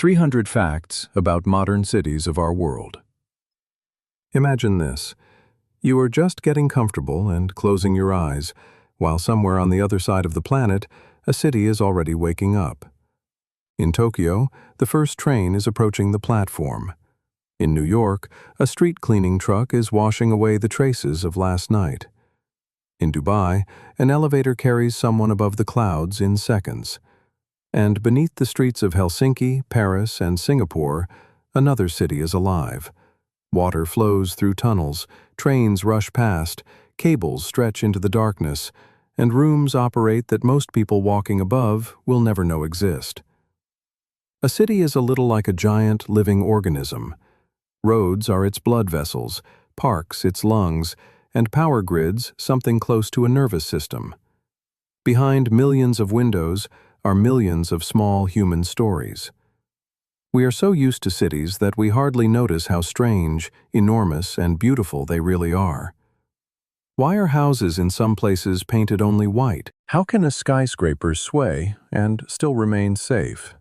300 Facts About Modern Cities of Our World. Imagine this. You are just getting comfortable and closing your eyes, while somewhere on the other side of the planet, a city is already waking up. In Tokyo, the first train is approaching the platform. In New York, a street cleaning truck is washing away the traces of last night. In Dubai, an elevator carries someone above the clouds in seconds. And beneath the streets of Helsinki, Paris, and Singapore, another city is alive. Water flows through tunnels, trains rush past, cables stretch into the darkness, and rooms operate that most people walking above will never know exist. A city is a little like a giant living organism. Roads are its blood vessels, parks its lungs, and power grids something close to a nervous system. Behind millions of windows are millions of small human stories. We are so used to cities that we hardly notice how strange, enormous, and beautiful they really are. Why are houses in some places painted only white? How can a skyscraper sway and still remain safe?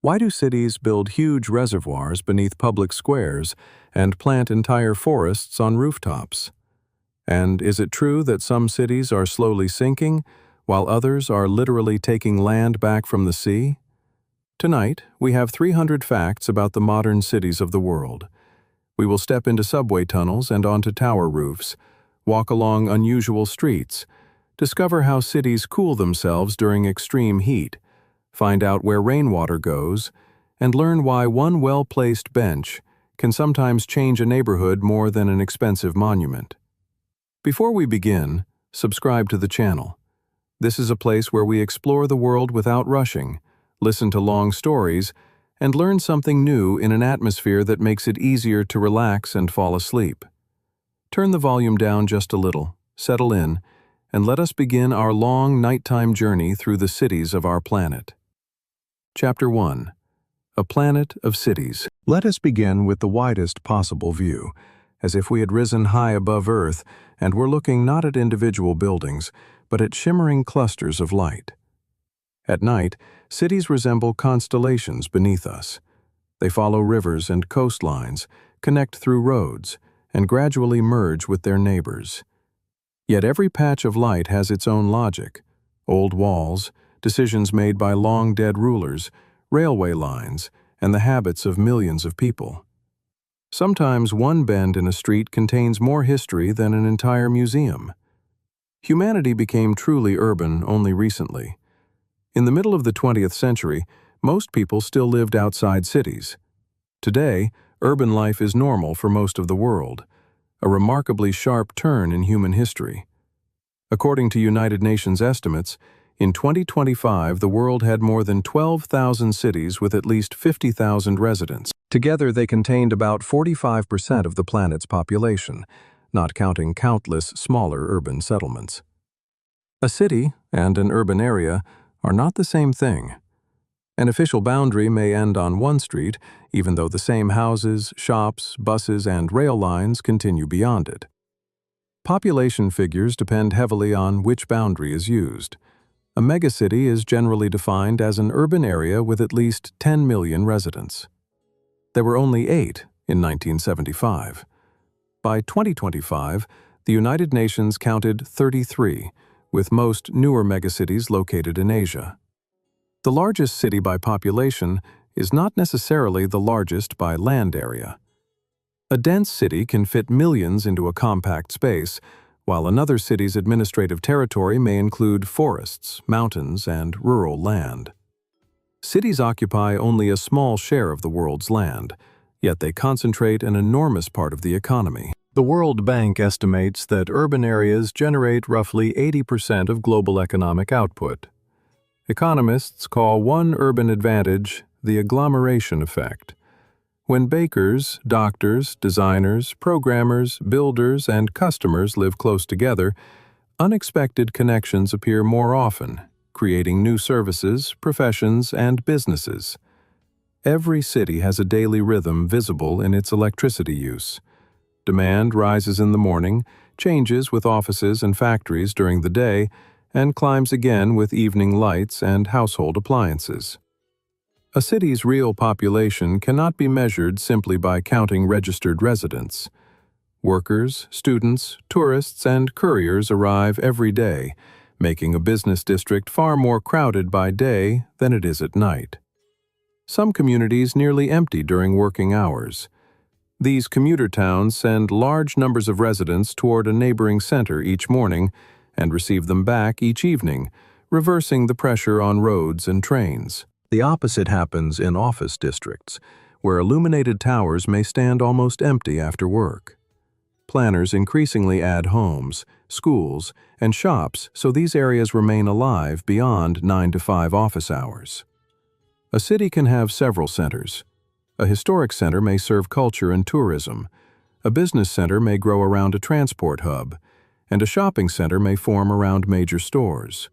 Why do cities build huge reservoirs beneath public squares and plant entire forests on rooftops? And is it true that some cities are slowly sinking, while others are literally taking land back from the sea? Tonight, we have 300 facts about the modern cities of the world. We will step into subway tunnels and onto tower roofs, walk along unusual streets, discover how cities cool themselves during extreme heat, find out where rainwater goes, and learn why one well-placed bench can sometimes change a neighborhood more than an expensive monument. Before we begin, subscribe to the channel. This is a place where we explore the world without rushing, listen to long stories, and learn something new in an atmosphere that makes it easier to relax and fall asleep. Turn the volume down just a little, settle in, and let us begin our long nighttime journey through the cities of our planet. Chapter 1. A Planet of Cities. Let us begin with the widest possible view, as if we had risen high above Earth and were looking not at individual buildings, but at shimmering clusters of light. At night, cities resemble constellations beneath us. They follow rivers and coastlines, connect through roads, and gradually merge with their neighbors. Yet every patch of light has its own logic: old walls, decisions made by long-dead rulers, railway lines, and the habits of millions of people. Sometimes one bend in a street contains more history than an entire museum. Humanity became truly urban only recently. In the middle of the 20th century, most people still lived outside cities. Today, urban life is normal for most of the world, a remarkably sharp turn in human history. According to United Nations estimates, in 2025 the world had more than 12,000 cities with at least 50,000 residents. Together they contained about 45% of the planet's population, not counting countless smaller urban settlements. A city and an urban area are not the same thing. An official boundary may end on one street, even though the same houses, shops, buses, and rail lines continue beyond it. Population figures depend heavily on which boundary is used. A megacity is generally defined as an urban area with at least 10 million residents. There were only 8 in 1975. By 2025, the United Nations counted 33, with most newer megacities located in Asia. The largest city by population is not necessarily the largest by land area. A dense city can fit millions into a compact space, while another city's administrative territory may include forests, mountains, and rural land. Cities occupy only a small share of the world's land, yet they concentrate an enormous part of the economy. The World Bank estimates that urban areas generate roughly 80% of global economic output. Economists call one urban advantage the agglomeration effect. When bakers, doctors, designers, programmers, builders, and customers live close together, unexpected connections appear more often, creating new services, professions, and businesses. Every city has a daily rhythm visible in its electricity use. Demand rises in the morning, changes with offices and factories during the day, and climbs again with evening lights and household appliances. A city's real population cannot be measured simply by counting registered residents. Workers, students, tourists, and couriers arrive every day, making a business district far more crowded by day than it is at night. Some communities nearly empty during working hours. These commuter towns send large numbers of residents toward a neighboring center each morning and receive them back each evening, reversing the pressure on roads and trains. The opposite happens in office districts, where illuminated towers may stand almost empty after work. Planners increasingly add homes, schools, and shops so these areas remain alive beyond 9 to 5 office hours. A city can have several centers. A historic center may serve culture and tourism. A business center may grow around a transport hub, and a shopping center may form around major stores.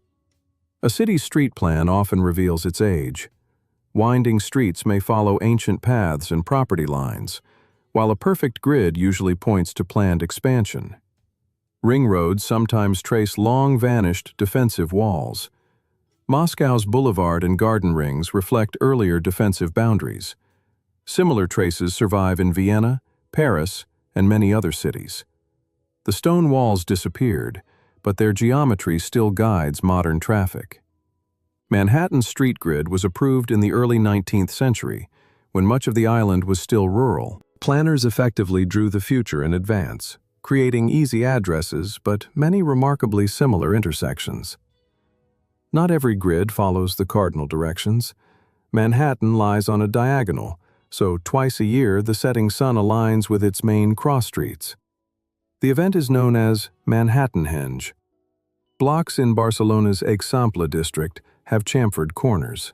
A city's street plan often reveals its age. Winding streets may follow ancient paths and property lines, while a perfect grid usually points to planned expansion. Ring roads sometimes trace long-vanished defensive walls. Moscow's boulevard and garden rings reflect earlier defensive boundaries. Similar traces survive in Vienna, Paris, and many other cities. The stone walls disappeared, but their geometry still guides modern traffic. Manhattan's street grid was approved in the early 19th century, when much of the island was still rural. Planners effectively drew the future in advance, creating easy addresses but many remarkably similar intersections. Not every grid follows the cardinal directions. Manhattan lies on a diagonal, so twice a year the setting sun aligns with its main cross streets. The event is known as Manhattanhenge. Blocks in Barcelona's Eixample district have chamfered corners.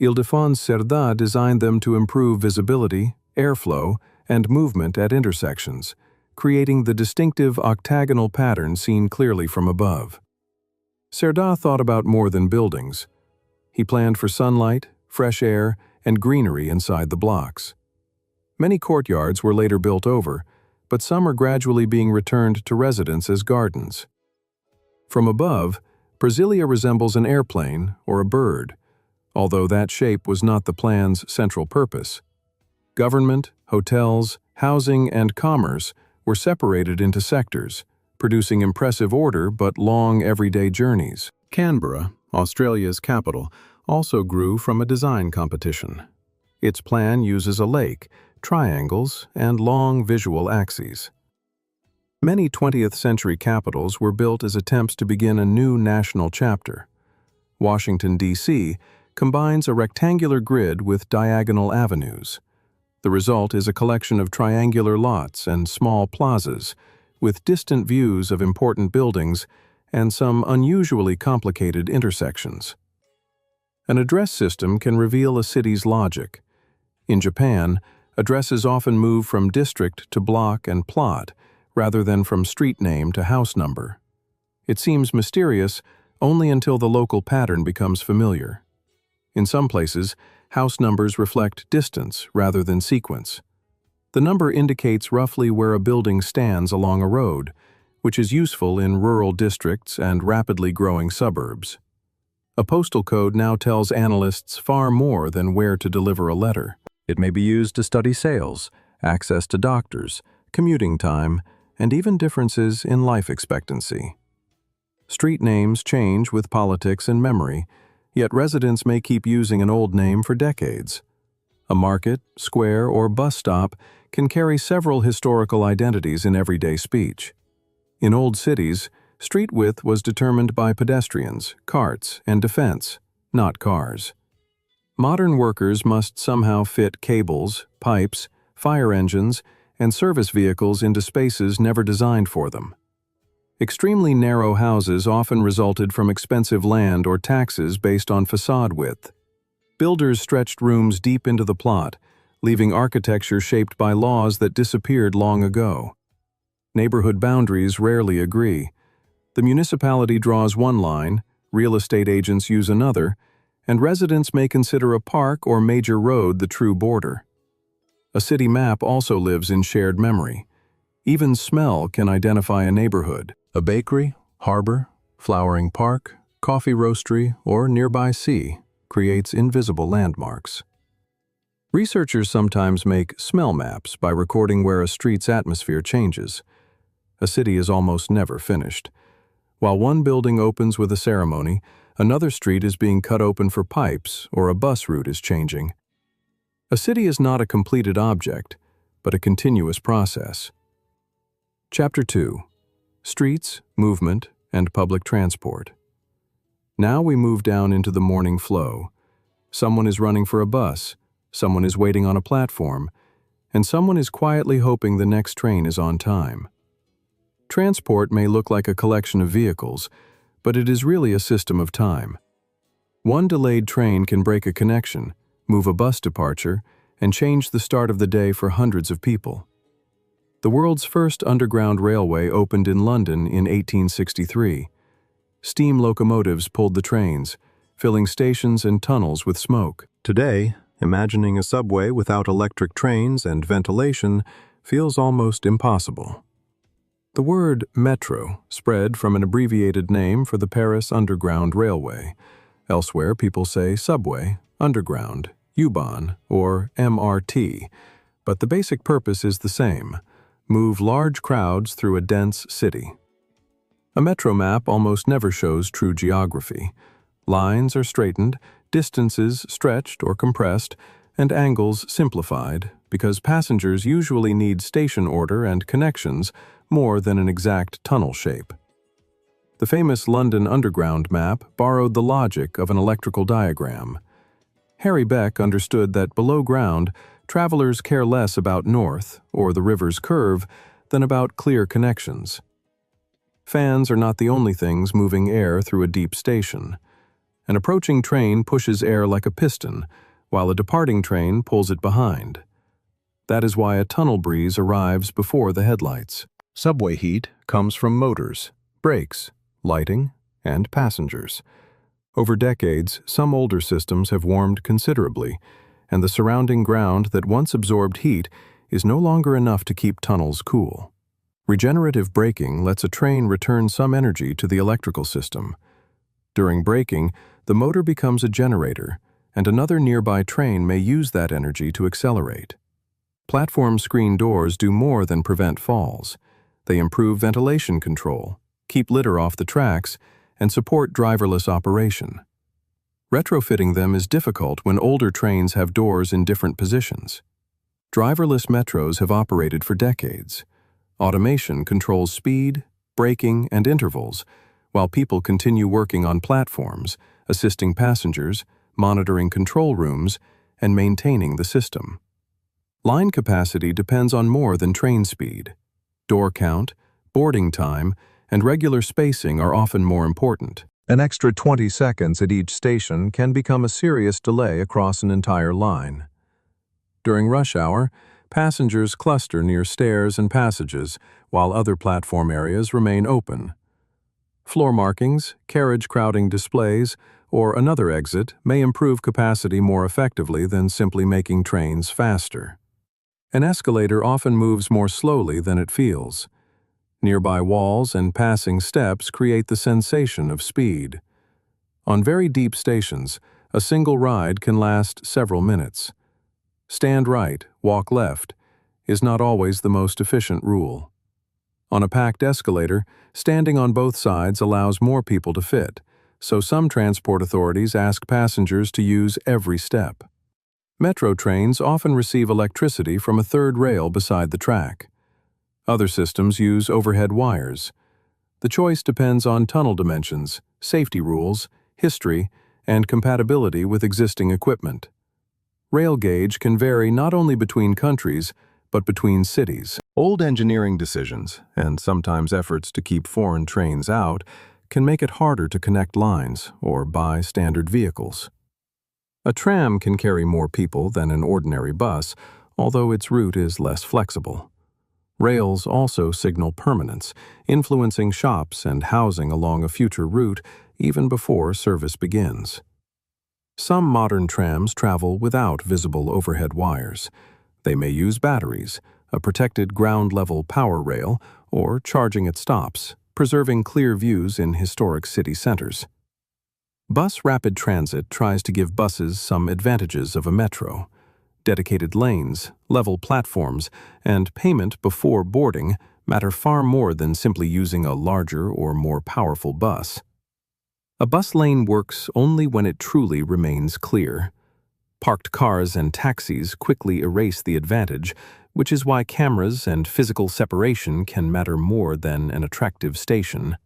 Ildefons Cerdà designed them to improve visibility, airflow, and movement at intersections, creating the distinctive octagonal pattern seen clearly from above. Cerdà thought about more than buildings. He planned for sunlight, fresh air, and greenery inside the blocks. Many courtyards were later built over, but some are gradually being returned to residents as gardens. From above, Brasilia resembles an airplane or a bird, although that shape was not the plan's central purpose. Government, hotels, housing, and commerce were separated into sectors, producing impressive order but long everyday journeys. Canberra, Australia's capital, also grew from a design competition. Its plan uses a lake, triangles, and long visual axes. Many 20th century capitals were built as attempts to begin a new national chapter. Washington, D.C., combines a rectangular grid with diagonal avenues. The result is a collection of triangular lots and small plazas, with distant views of important buildings and some unusually complicated intersections. An address system can reveal a city's logic. In Japan, addresses often move from district to block and plot, rather than from street name to house number. It seems mysterious only until the local pattern becomes familiar. In some places, house numbers reflect distance rather than sequence. The number indicates roughly where a building stands along a road, which is useful in rural districts and rapidly growing suburbs. A postal code now tells analysts far more than where to deliver a letter. It may be used to study sales, access to doctors, commuting time, and even differences in life expectancy. Street names change with politics and memory, yet residents may keep using an old name for decades. A market, square, or bus stop can carry several historical identities in everyday speech. In old cities, street width was determined by pedestrians, carts, and defense, not cars. Modern workers must somehow fit cables, pipes, fire engines, and service vehicles into spaces never designed for them. Extremely narrow houses often resulted from expensive land or taxes based on facade width. Builders stretched rooms deep into the plot, leaving architecture shaped by laws that disappeared long ago. Neighborhood boundaries rarely agree. The municipality draws one line, real estate agents use another, and residents may consider a park or major road the true border. A city map also lives in shared memory. Even smell can identify a neighborhood. A bakery, harbor, flowering park, coffee roastery, or nearby sea creates invisible landmarks. Researchers sometimes make smell maps by recording where a street's atmosphere changes. A city is almost never finished. While one building opens with a ceremony, another street is being cut open for pipes or a bus route is changing. A city is not a completed object, but a continuous process. Chapter 2. Streets, Movement, and Public Transport. Now we move down into the morning flow. Someone is running for a bus, someone is waiting on a platform, and someone is quietly hoping the next train is on time. Transport may look like a collection of vehicles, but it is really a system of time. One delayed train can break a connection, move a bus departure, and change the start of the day for hundreds of people. The world's first underground railway opened in London in 1863. Steam locomotives pulled the trains, filling stations and tunnels with smoke. Today, imagining a subway without electric trains and ventilation feels almost impossible. The word metro spread from an abbreviated name for the Paris Underground Railway. Elsewhere, people say subway, underground, U-Bahn, or MRT, but the basic purpose is the same: move large crowds through a dense city. A metro map almost never shows true geography. Lines are straightened, distances stretched or compressed, and angles simplified because passengers usually need station order and connections more than an exact tunnel shape. The famous London Underground map borrowed the logic of an electrical diagram. Harry Beck understood that below ground, travelers care less about north or the river's curve than about clear connections. Fans are not the only things moving air through a deep station. An approaching train pushes air like a piston, while a departing train pulls it behind. That is why a tunnel breeze arrives before the headlights. Subway heat comes from motors, brakes, lighting, and passengers. Over decades, some older systems have warmed considerably, and the surrounding ground that once absorbed heat is no longer enough to keep tunnels cool. Regenerative braking lets a train return some energy to the electrical system. During braking, the motor becomes a generator, and another nearby train may use that energy to accelerate. Platform screen doors do more than prevent falls. They improve ventilation control, keep litter off the tracks, and support driverless operation. Retrofitting them is difficult when older trains have doors in different positions. Driverless metros have operated for decades. Automation controls speed, braking, and intervals, while people continue working on platforms, assisting passengers, monitoring control rooms, and maintaining the system. Line capacity depends on more than train speed. Door count, boarding time, and regular spacing are often more important. An extra 20 seconds at each station can become a serious delay across an entire line. During rush hour, passengers cluster near stairs and passages, while other platform areas remain open. Floor markings, carriage crowding displays, or another exit may improve capacity more effectively than simply making trains faster. An escalator often moves more slowly than it feels. Nearby walls and passing steps create the sensation of speed. On very deep stations, a single ride can last several minutes. Stand right, walk left is not always the most efficient rule. On a packed escalator, standing on both sides allows more people to fit, so some transport authorities ask passengers to use every step. Metro trains often receive electricity from a third rail beside the track. Other systems use overhead wires. The choice depends on tunnel dimensions, safety rules, history, and compatibility with existing equipment. Rail gauge can vary not only between countries, but between cities. Old engineering decisions, and sometimes efforts to keep foreign trains out, can make it harder to connect lines or buy standard vehicles. A tram can carry more people than an ordinary bus, although its route is less flexible. Rails also signal permanence, influencing shops and housing along a future route even before service begins. Some modern trams travel without visible overhead wires. They may use batteries, a protected ground-level power rail, or charging at stops, preserving clear views in historic city centers. Bus rapid transit tries to give buses some advantages of a metro. dedicated lanes, level platforms, and payment before boarding matter far more than simply using a larger or more powerful bus. A bus lane works only when it truly remains clear. Parked cars and taxis quickly erase the advantage, which is why cameras and physical separation can matter more than an attractive station.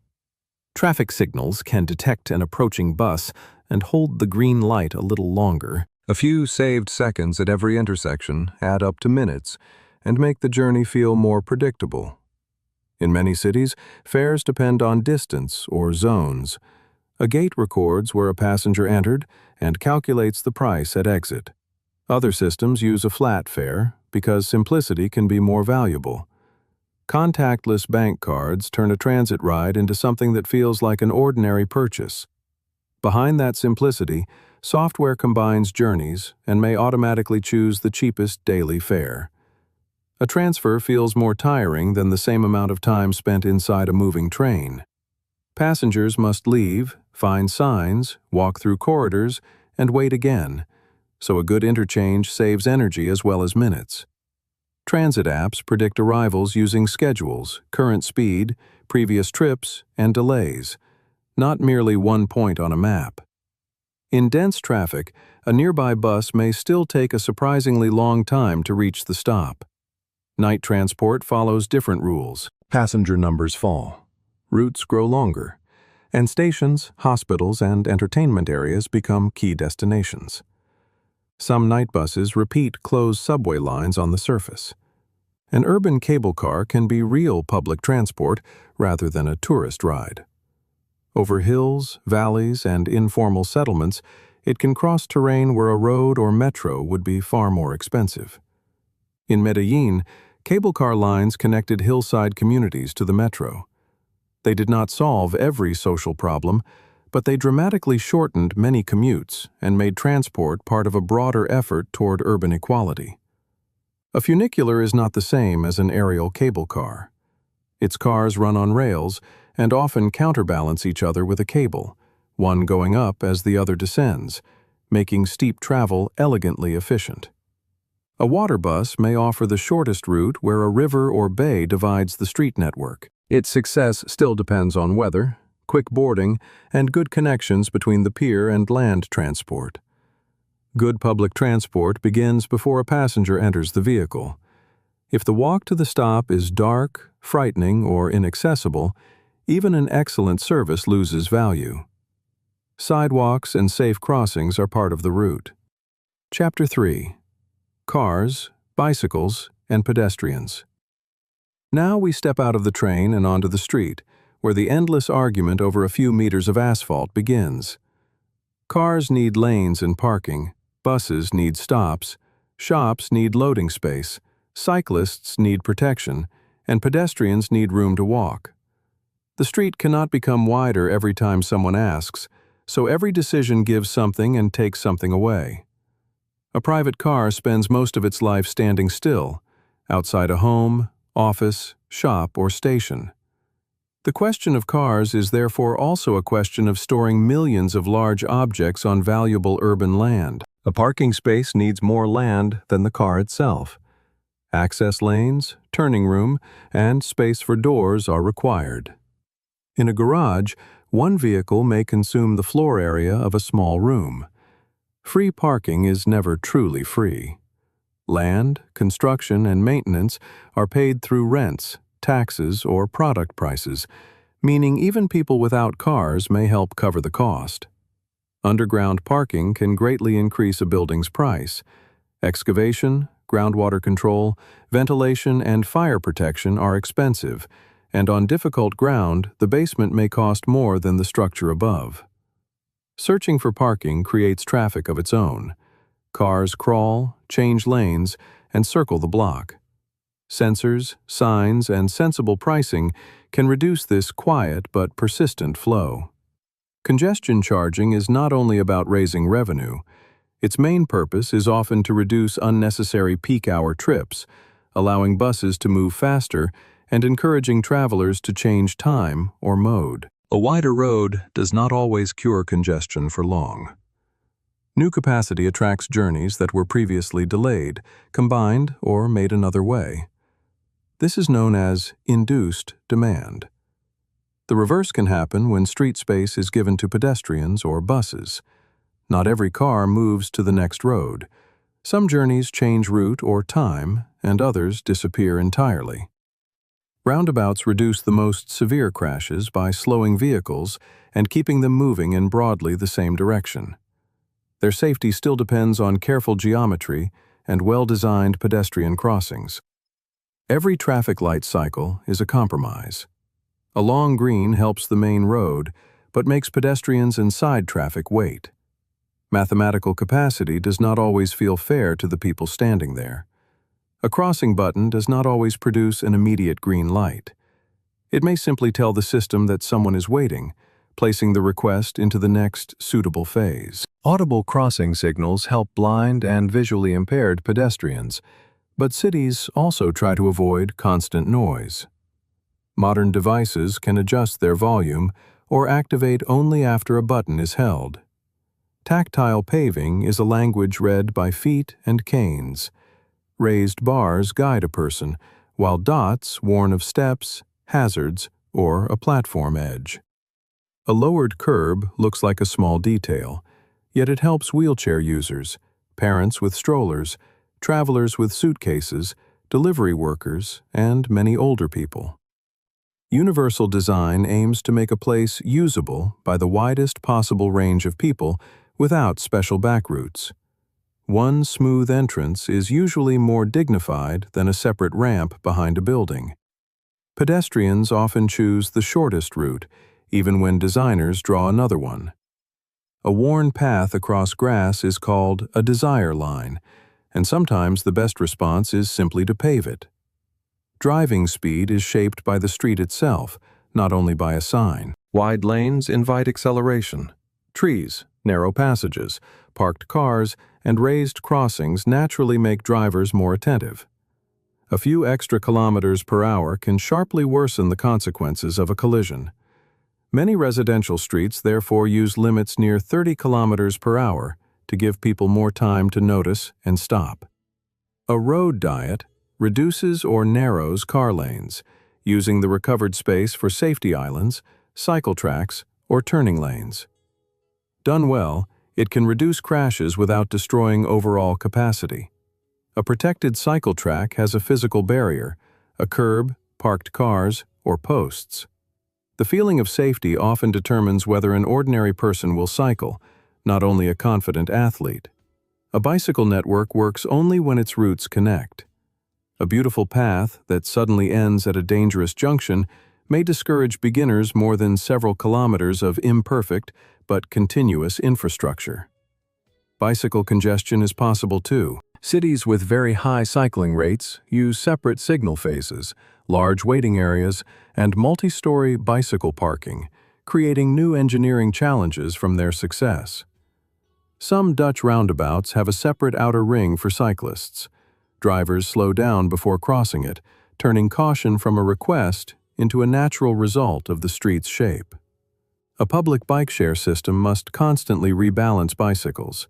Traffic signals can detect an approaching bus and hold the green light a little longer. A few saved seconds at every intersection add up to minutes and make the journey feel more predictable. In many cities, fares depend on distance or zones. A gate records where a passenger entered and calculates the price at exit. Other systems use a flat fare because simplicity can be more valuable. Contactless bank cards turn a transit ride into something that feels like an ordinary purchase. Behind that simplicity, software combines journeys and may automatically choose the cheapest daily fare. A transfer feels more tiring than the same amount of time spent inside a moving train. Passengers must leave, find signs, walk through corridors, and wait again, so a good interchange saves energy as well as minutes. Transit apps predict arrivals using schedules, current speed, previous trips, and delays, not merely one point on a map. In dense traffic, a nearby bus may still take a surprisingly long time to reach the stop. Night transport follows different rules. Passenger numbers fall, routes grow longer, and stations, hospitals, and entertainment areas become key destinations. Some night buses repeat closed subway lines on the surface. An urban cable car can be real public transport rather than a tourist ride. Over hills, valleys, and informal settlements, it can cross terrain where a road or metro would be far more expensive. In Medellin, cable car lines connected hillside communities to the metro. They did not solve every social problem, but they dramatically shortened many commutes and made transport part of a broader effort toward urban equality. A funicular is not the same as an aerial cable car. Its cars run on rails and often counterbalance each other with a cable, one going up as the other descends, making steep travel elegantly efficient. A water bus may offer the shortest route where a river or bay divides the street network. Its success still depends on weather, quick boarding, and good connections between the pier and land transport. Good public transport begins before a passenger enters the vehicle. If the walk to the stop is dark, frightening, or inaccessible, even an excellent service loses value. Sidewalks and safe crossings are part of the route. Chapter 3. Cars, Bicycles, and Pedestrians. Now we step out of the train and onto the street, where the endless argument over a few meters of asphalt begins. Cars need lanes and parking, buses need stops, shops need loading space, cyclists need protection, and pedestrians need room to walk. The street cannot become wider every time someone asks, so every decision gives something and takes something away. A private car spends most of its life standing still, outside a home, office, shop, or station. The question of cars is therefore also a question of storing millions of large objects on valuable urban land. A parking space needs more land than the car itself. Access lanes, turning room, and space for doors are required. In a garage, one vehicle may consume the floor area of a small room. Free parking is never truly free. Land, construction, and maintenance are paid through rents, taxes, or product prices, meaning even people without cars may help cover the cost. Underground parking can greatly increase a building's price. Excavation, groundwater control, ventilation, and fire protection are expensive, and on difficult ground, the basement may cost more than the structure above. Searching for parking creates traffic of its own. Cars crawl, change lanes, and circle the block. Sensors, signs, and sensible pricing can reduce this quiet but persistent flow. Congestion charging is not only about raising revenue. Its main purpose is often to reduce unnecessary peak-hour trips, allowing buses to move faster and encouraging travelers to change time or mode. A wider road does not always cure congestion for long. New capacity attracts journeys that were previously delayed, combined, or made another way. This is known as induced demand. The reverse can happen when street space is given to pedestrians or buses. Not every car moves to the next road. Some journeys change route or time, and others disappear entirely. Roundabouts reduce the most severe crashes by slowing vehicles and keeping them moving in broadly the same direction. Their safety still depends on careful geometry and well-designed pedestrian crossings. Every traffic light cycle is a compromise. A long green helps the main road, but makes pedestrians and side traffic wait. Mathematical capacity does not always feel fair to the people standing there. A crossing button does not always produce an immediate green light. It may simply tell the system that someone is waiting, placing the request into the next suitable phase. Audible crossing signals help blind and visually impaired pedestrians, but cities also try to avoid constant noise. Modern devices can adjust their volume or activate only after a button is held. Tactile paving is a language read by feet and canes. Raised bars guide a person, while dots warn of steps, hazards, or a platform edge. A lowered curb looks like a small detail, yet it helps wheelchair users, parents with strollers, travelers with suitcases, delivery workers, and many older people. Universal design aims to make a place usable by the widest possible range of people without special back routes. One smooth entrance is usually more dignified than a separate ramp behind a building. Pedestrians often choose the shortest route, even when designers draw another one. A worn path across grass is called a desire line, and sometimes the best response is simply to pave it. Driving speed is shaped by the street itself, not only by a sign. Wide lanes invite acceleration. Trees, narrow passages, parked cars, and raised crossings naturally make drivers more attentive. A few extra kilometers per hour can sharply worsen the consequences of a collision. Many residential streets therefore use limits near 30 kilometers per hour to give people more time to notice and stop. A road diet reduces or narrows car lanes, using the recovered space for safety islands, cycle tracks, or turning lanes. Done well, it can reduce crashes without destroying overall capacity. A protected cycle track has a physical barrier, a curb, parked cars, or posts. The feeling of safety often determines whether an ordinary person will cycle, not only a confident athlete. A bicycle network works only when its routes connect. A beautiful path that suddenly ends at a dangerous junction may discourage beginners more than several kilometers of imperfect but continuous infrastructure. Bicycle congestion is possible too. Cities with very high cycling rates use separate signal faces, large waiting areas, and multi-story bicycle parking, creating new engineering challenges from their success. Some Dutch roundabouts have a separate outer ring for cyclists. Drivers slow down before crossing it, turning caution from a request into a natural result of the street's shape. A public bike share system must constantly rebalance bicycles.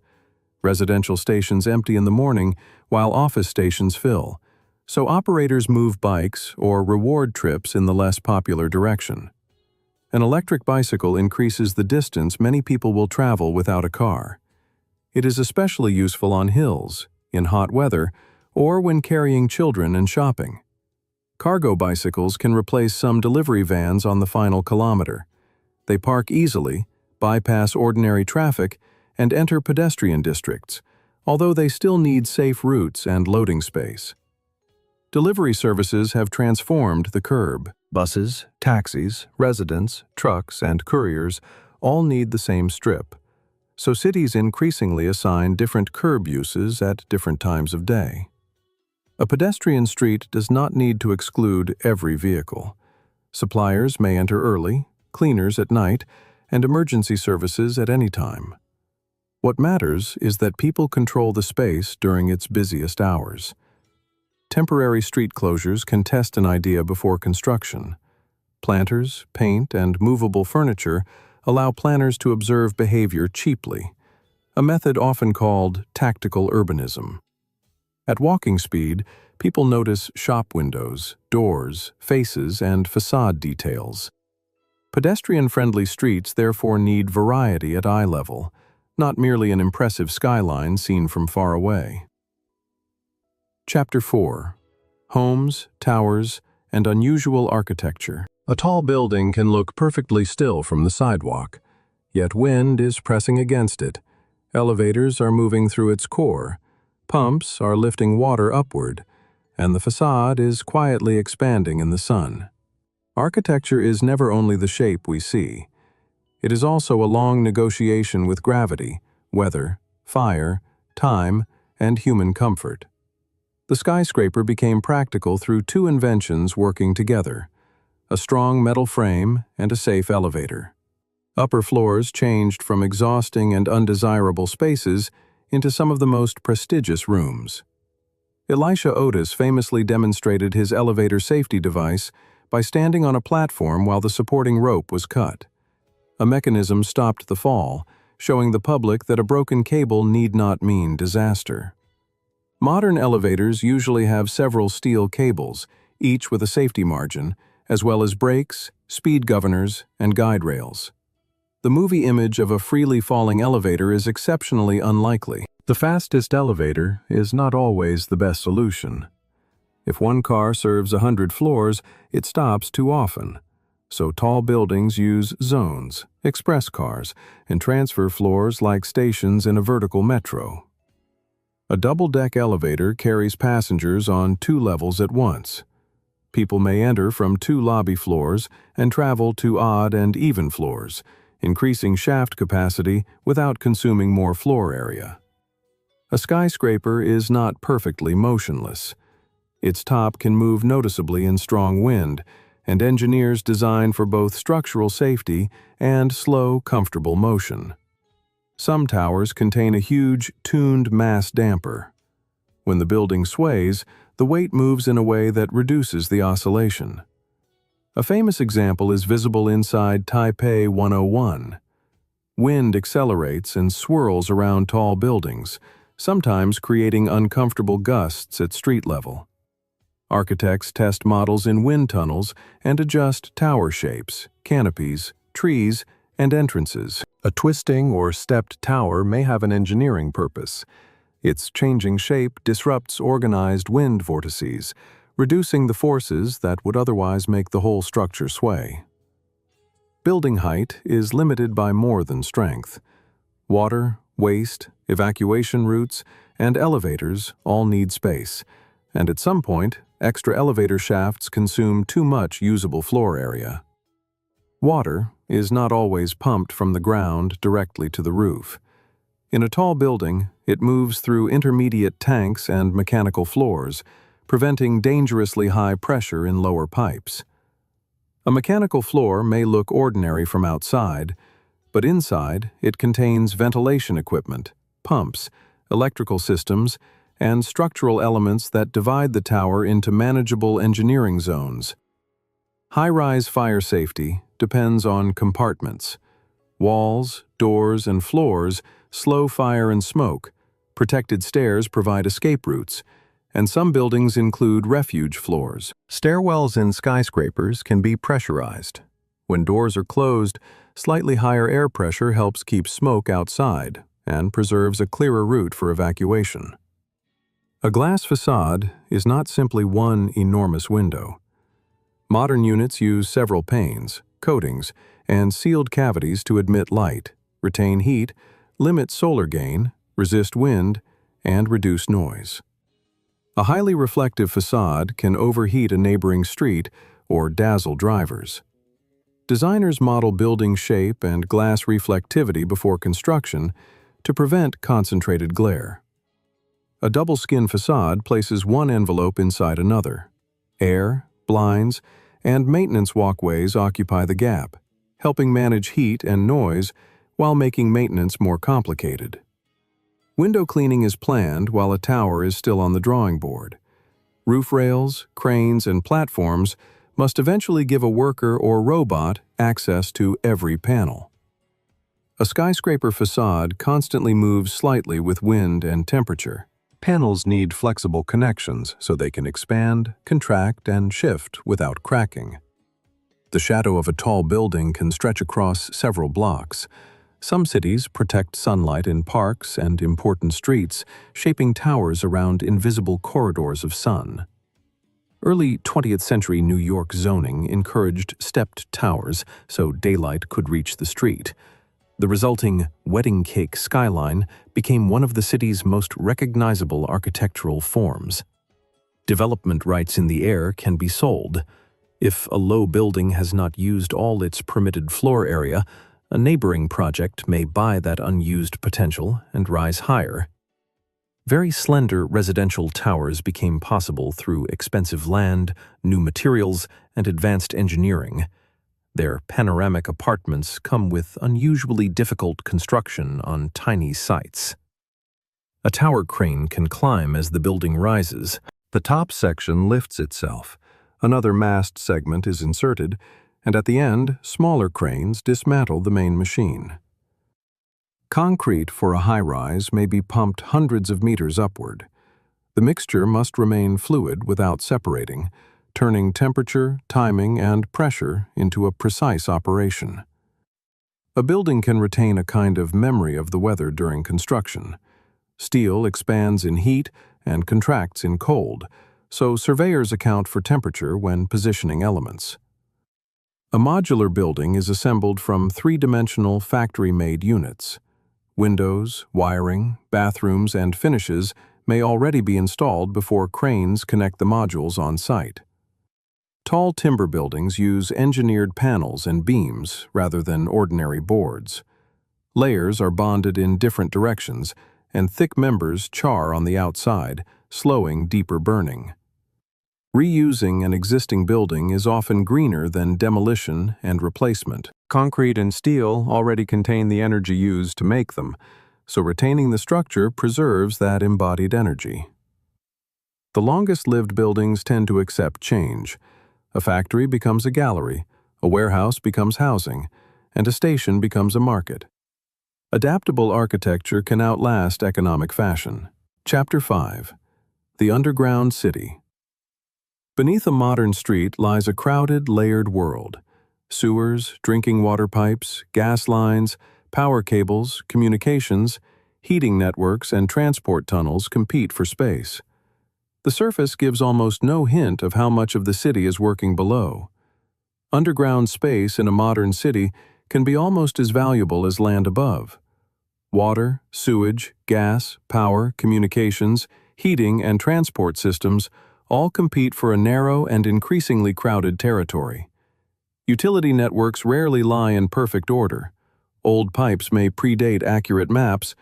Residential stations empty in the morning while office stations fill, so operators move bikes or reward trips in the less popular direction. An electric bicycle increases the distance many people will travel without a car. It is especially useful on hills, in hot weather, or when carrying children and shopping. Cargo bicycles can replace some delivery vans on the final kilometer. They park easily, bypass ordinary traffic, and enter pedestrian districts, although they still need safe routes and loading space. Delivery services have transformed the curb. Buses, taxis, residents, trucks, and couriers all need the same strip, so cities increasingly assign different curb uses at different times of day. A pedestrian street does not need to exclude every vehicle. Suppliers may enter early, cleaners at night, and emergency services at any time. What matters is that people control the space during its busiest hours. Temporary street closures can test an idea before construction. Planters, paint, and movable furniture allow planners to observe behavior cheaply. a method often called tactical urbanism. At walking speed, people notice shop windows, doors, faces, and facade details. Pedestrian-friendly streets therefore need variety at eye level, not merely an impressive skyline seen from far away. Chapter 4. Homes, Towers, and Unusual Architecture. A tall building can look perfectly still from the sidewalk, yet wind is pressing against it. Elevators are moving through its core, pumps are lifting water upward, and the facade is quietly expanding in the sun. Architecture is never only the shape we see. It is also a long negotiation with gravity, weather, fire, time, and human comfort. The skyscraper became practical through two inventions working together: a strong metal frame and a safe elevator. Upper floors changed from exhausting and undesirable spaces into some of the most prestigious rooms. Elisha Otis famously demonstrated his elevator safety device by standing on a platform while the supporting rope was cut. A mechanism stopped the fall, showing the public that a broken cable need not mean disaster. Modern elevators usually have several steel cables, each with a safety margin, as well as brakes, speed governors, and guide rails. The movie image of a freely falling elevator is exceptionally unlikely. The fastest elevator is not always the best solution. If one car serves 100 floors, it stops too often. So tall buildings use zones, express cars, and transfer floors like stations in a vertical metro. A double-deck elevator carries passengers on 2 levels at once. People may enter from 2 lobby floors and travel to odd and even floors, increasing shaft capacity without consuming more floor area. A skyscraper is not perfectly motionless. Its top can move noticeably in strong wind, and engineers design for both structural safety and slow, comfortable motion. Some towers contain a huge, tuned mass damper. When the building sways, the weight moves in a way that reduces the oscillation. A famous example is visible inside Taipei 101. Wind accelerates and swirls around tall buildings, sometimes creating uncomfortable gusts at street level. Architects test models in wind tunnels and adjust tower shapes, canopies, trees, and entrances. A twisting or stepped tower may have an engineering purpose. Its changing shape disrupts organized wind vortices, reducing the forces that would otherwise make the whole structure sway. Building height is limited by more than strength. Water, waste, evacuation routes, and elevators all need space, and at some point, extra elevator shafts consume too much usable floor area. Water is not always pumped from the ground directly to the roof. In a tall building, it moves through intermediate tanks and mechanical floors, preventing dangerously high pressure in lower pipes. A mechanical floor may look ordinary from outside, but inside it contains ventilation equipment, pumps, electrical systems, and structural elements that divide the tower into manageable engineering zones. High-rise fire safety depends on compartments. Walls, doors, and floors slow fire and smoke. Protected stairs provide escape routes, and some buildings include refuge floors. Stairwells in skyscrapers can be pressurized. When doors are closed, slightly higher air pressure helps keep smoke outside and preserves a clearer route for evacuation. A glass facade is not simply one enormous window. Modern units use several panes, coatings, and sealed cavities to admit light, retain heat, limit solar gain, resist wind, and reduce noise. A highly reflective facade can overheat a neighboring street or dazzle drivers. Designers model building shape and glass reflectivity before construction to prevent concentrated glare. A double-skin facade places one envelope inside another. Air, blinds, and maintenance walkways occupy the gap, helping manage heat and noise while making maintenance more complicated. Window cleaning is planned while a tower is still on the drawing board. Roof rails, cranes, and platforms must eventually give a worker or robot access to every panel. A skyscraper facade constantly moves slightly with wind and temperature. Panels need flexible connections so they can expand, contract, and shift without cracking. The shadow of a tall building can stretch across several blocks. Some cities protect sunlight in parks and important streets, shaping towers around invisible corridors of sun. Early 20th century New York zoning encouraged stepped towers so daylight could reach the street. The resulting wedding cake skyline became one of the city's most recognizable architectural forms. Development rights in the air can be sold. If a low building has not used all its permitted floor area, a neighboring project may buy that unused potential and rise higher. Very slender residential towers became possible through expensive land, new materials, and advanced engineering. Their panoramic apartments come with unusually difficult construction on tiny sites. A tower crane can climb as the building rises. The top section lifts itself. Another mast segment is inserted, and at the end, smaller cranes dismantle the main machine. Concrete for a high-rise may be pumped hundreds of meters upward. The mixture must remain fluid without separating, turning temperature, timing, and pressure into a precise operation. A building can retain a kind of memory of the weather during construction. Steel expands in heat and contracts in cold, so surveyors account for temperature when positioning elements. A modular building is assembled from three-dimensional factory-made units. Windows, wiring, bathrooms, and finishes may already be installed before cranes connect the modules on site. Tall timber buildings use engineered panels and beams rather than ordinary boards. Layers are bonded in different directions, and thick members char on the outside, slowing deeper burning. Reusing an existing building is often greener than demolition and replacement. Concrete and steel already contain the energy used to make them, so retaining the structure preserves that embodied energy. The longest-lived buildings tend to accept change. A factory becomes a gallery, a warehouse becomes housing, and a station becomes a market. Adaptable architecture can outlast economic fashion. Chapter 5. The Underground City. Beneath a modern street lies a crowded, layered world. Sewers, drinking water pipes, gas lines, power cables, communications, heating networks, and transport tunnels compete for space. The surface gives almost no hint of how much of the city is working below. Underground space in a modern city can be almost as valuable as land above. Water, sewage, gas, power, communications, heating, and transport systems all compete for a narrow and increasingly crowded territory. Utility networks rarely lie in perfect order. Old pipes may predate accurate maps,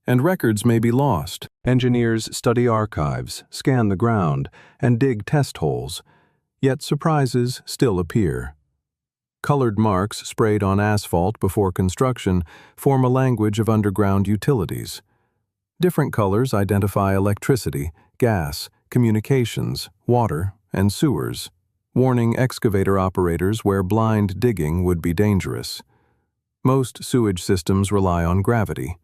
and records may be lost. Engineers study archives, scan the ground, and dig test holes, yet surprises still appear. Colored marks sprayed on asphalt before construction form a language of underground utilities. Different colors identify electricity, gas, communications, water, and sewers, warning excavator operators where blind digging would be dangerous. Most sewage systems rely on gravity.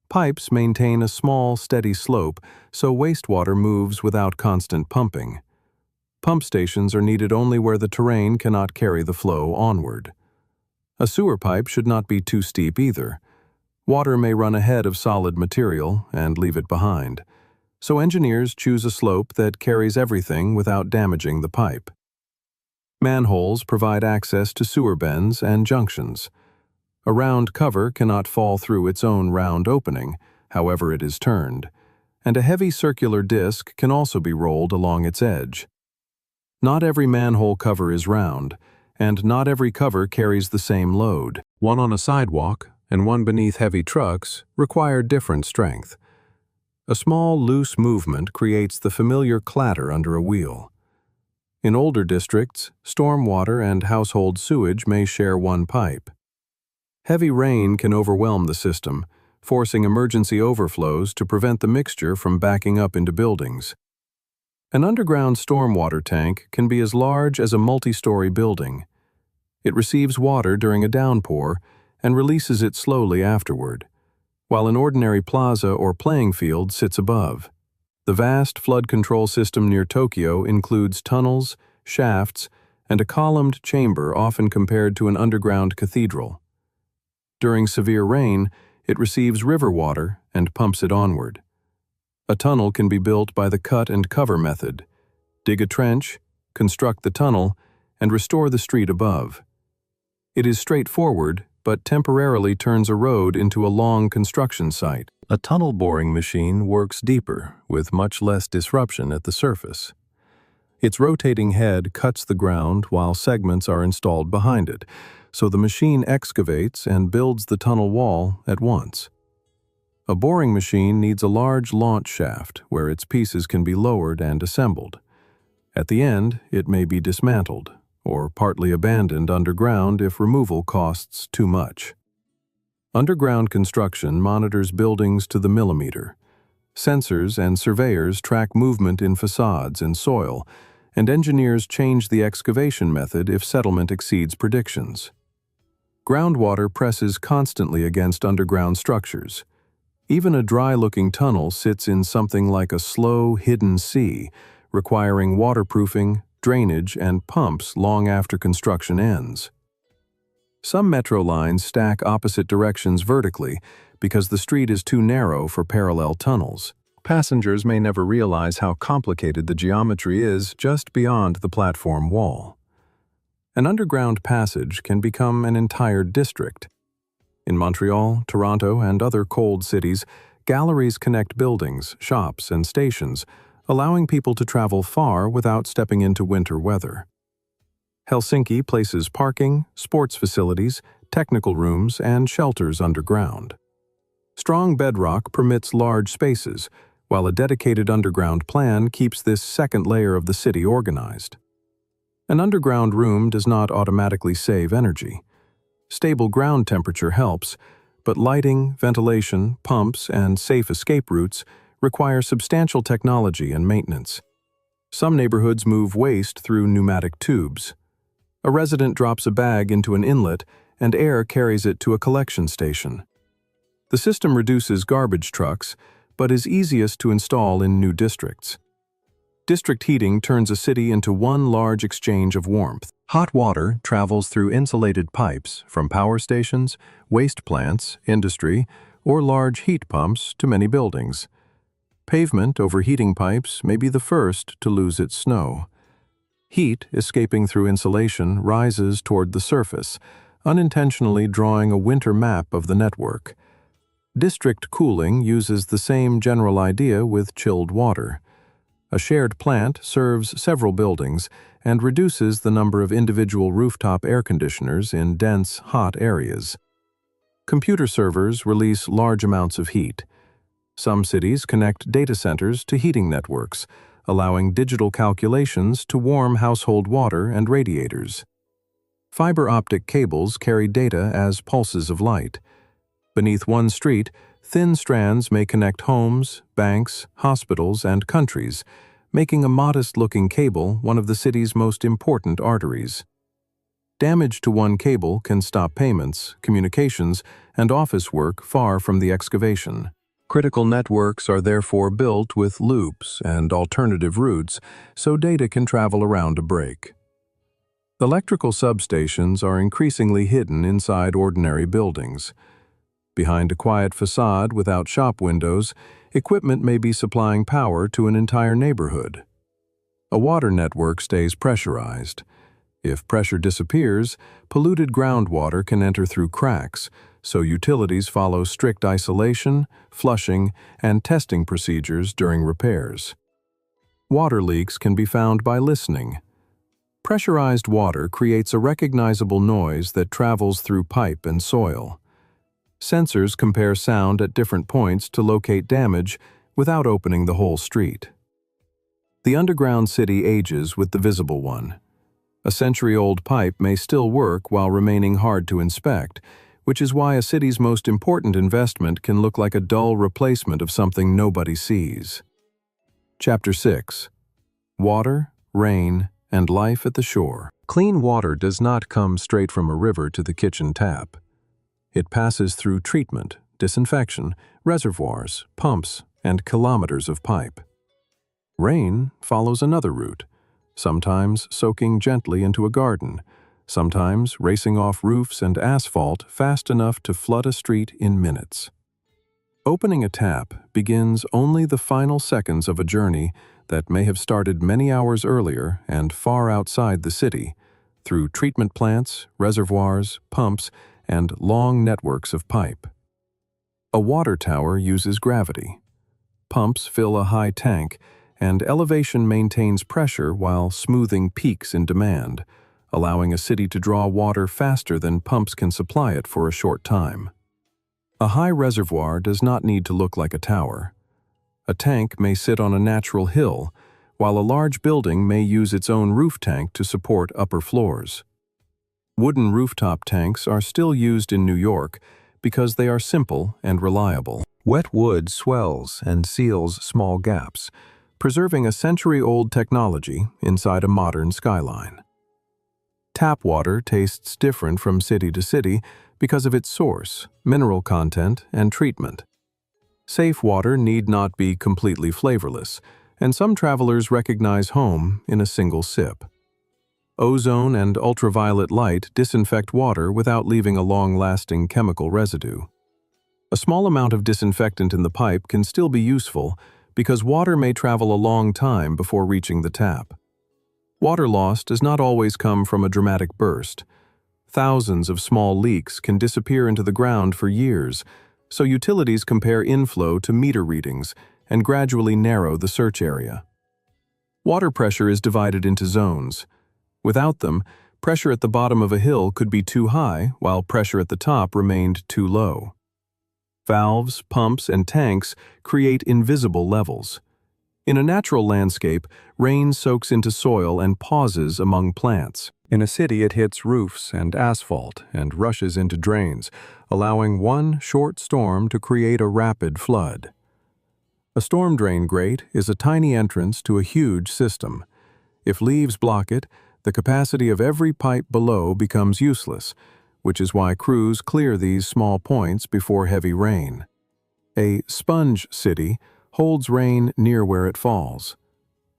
Pipes maintain a small, steady slope, so wastewater moves without constant pumping. Pump stations are needed only where the terrain cannot carry the flow onward. A sewer pipe should not be too steep either. Water may run ahead of solid material and leave it behind, so engineers choose a slope that carries everything without damaging the pipe. Manholes provide access to sewer bends and junctions. A round cover cannot fall through its own round opening, however it is turned, and a heavy circular disc can also be rolled along its edge. Not every manhole cover is round, and not every cover carries the same load. One on a sidewalk and one beneath heavy trucks require different strength. A small, loose movement creates the familiar clatter under a wheel. In older districts, storm water and household sewage may share one pipe. Heavy rain can overwhelm the system, forcing emergency overflows to prevent the mixture from backing up into buildings. An underground stormwater tank can be as large as a multi-story building. It receives water during a downpour and releases it slowly afterward, while an ordinary plaza or playing field sits above. The vast flood control system near Tokyo includes tunnels, shafts, and a columned chamber often compared to an underground cathedral. During severe rain, it receives river water and pumps it onward. A tunnel can be built by the cut and cover method. Dig a trench, construct the tunnel, and restore the street above. It is straightforward, but temporarily turns a road into a long construction site. A tunnel boring machine works deeper, with much less disruption at the surface. Its rotating head cuts the ground while segments are installed behind it, so the machine excavates and builds the tunnel wall at once. A boring machine needs a large launch shaft where its pieces can be lowered and assembled. At the end, it may be dismantled, or partly abandoned underground if removal costs too much. Underground construction monitors buildings to the millimeter. Sensors and surveyors track movement in facades and soil, and engineers change the excavation method if settlement exceeds predictions. Groundwater presses constantly against underground structures. Even a dry-looking tunnel sits in something like a slow, hidden sea, requiring waterproofing, drainage, and pumps long after construction ends. Some metro lines stack opposite directions vertically because the street is too narrow for parallel tunnels. Passengers may never realize how complicated the geometry is just beyond the platform wall. An underground passage can become an entire district. In Montreal, Toronto, and other cold cities, galleries connect buildings, shops, and stations, allowing people to travel far without stepping into winter weather. Helsinki places parking, sports facilities, technical rooms, and shelters underground. Strong bedrock permits large spaces, while a dedicated underground plan keeps this second layer of the city organized. An underground room does not automatically save energy. Stable ground temperature helps, but lighting, ventilation, pumps, and safe escape routes require substantial technology and maintenance. Some neighborhoods move waste through pneumatic tubes. A resident drops a bag into an inlet, and air carries it to a collection station. The system reduces garbage trucks, but is easiest to install in new districts. District heating turns a city into one large exchange of warmth. Hot water travels through insulated pipes from power stations, waste plants, industry, or large heat pumps to many buildings. Pavement over heating pipes may be the first to lose its snow. Heat escaping through insulation rises toward the surface, unintentionally drawing a winter map of the network. District cooling uses the same general idea with chilled water. A shared plant serves several buildings and reduces the number of individual rooftop air conditioners in dense, hot areas. Computer servers release large amounts of heat. Some cities connect data centers to heating networks, allowing digital calculations to warm household water and radiators. Fiber optic cables carry data as pulses of light. Beneath one street, thin strands may connect homes, banks, hospitals, and countries, making a modest-looking cable one of the city's most important arteries. Damage to one cable can stop payments, communications, and office work far from the excavation. Critical networks are therefore built with loops and alternative routes so data can travel around a break. Electrical substations are increasingly hidden inside ordinary buildings. Behind a quiet facade without shop windows, equipment may be supplying power to an entire neighborhood. A water network stays pressurized. If pressure disappears, polluted groundwater can enter through cracks, so utilities follow strict isolation, flushing, and testing procedures during repairs. Water leaks can be found by listening. Pressurized water creates a recognizable noise that travels through pipe and soil. Sensors compare sound at different points to locate damage without opening the whole street. The underground city ages with the visible one. A century-old pipe may still work while remaining hard to inspect, which is why a city's most important investment can look like a dull replacement of something nobody sees. Chapter 6. Water, Rain, and Life at the Shore. Clean water does not come straight from a river to the kitchen tap. It passes through treatment, disinfection, reservoirs, pumps, and kilometers of pipe. Rain follows another route, sometimes soaking gently into a garden, sometimes racing off roofs and asphalt fast enough to flood a street in minutes. Opening a tap begins only the final seconds of a journey that may have started many hours earlier and far outside the city, through treatment plants, reservoirs, pumps, and long networks of pipe. A water tower uses gravity. Pumps fill a high tank, and elevation maintains pressure while smoothing peaks in demand, allowing a city to draw water faster than pumps can supply it for a short time. A high reservoir does not need to look like a tower. A tank may sit on a natural hill, while a large building may use its own roof tank to support upper floors. Wooden rooftop tanks are still used in New York because they are simple and reliable. Wet wood swells and seals small gaps, preserving a century-old technology inside a modern skyline. Tap water tastes different from city to city because of its source, mineral content, and treatment. Safe water need not be completely flavorless, and some travelers recognize home in a single sip. Ozone and ultraviolet light disinfect water without leaving a long-lasting chemical residue. A small amount of disinfectant in the pipe can still be useful because water may travel a long time before reaching the tap. Water loss does not always come from a dramatic burst. Thousands of small leaks can disappear into the ground for years, so utilities compare inflow to meter readings and gradually narrow the search area. Water pressure is divided into zones. Without them, pressure at the bottom of a hill could be too high, while pressure at the top remained too low. Valves, pumps, and tanks create invisible levels. In a natural landscape, rain soaks into soil and pauses among plants. In a city, it hits roofs and asphalt and rushes into drains, allowing one short storm to create a rapid flood. A storm drain grate is a tiny entrance to a huge system. If leaves block it, the capacity of every pipe below becomes useless, which is why crews clear these small points before heavy rain. A sponge city holds rain near where it falls.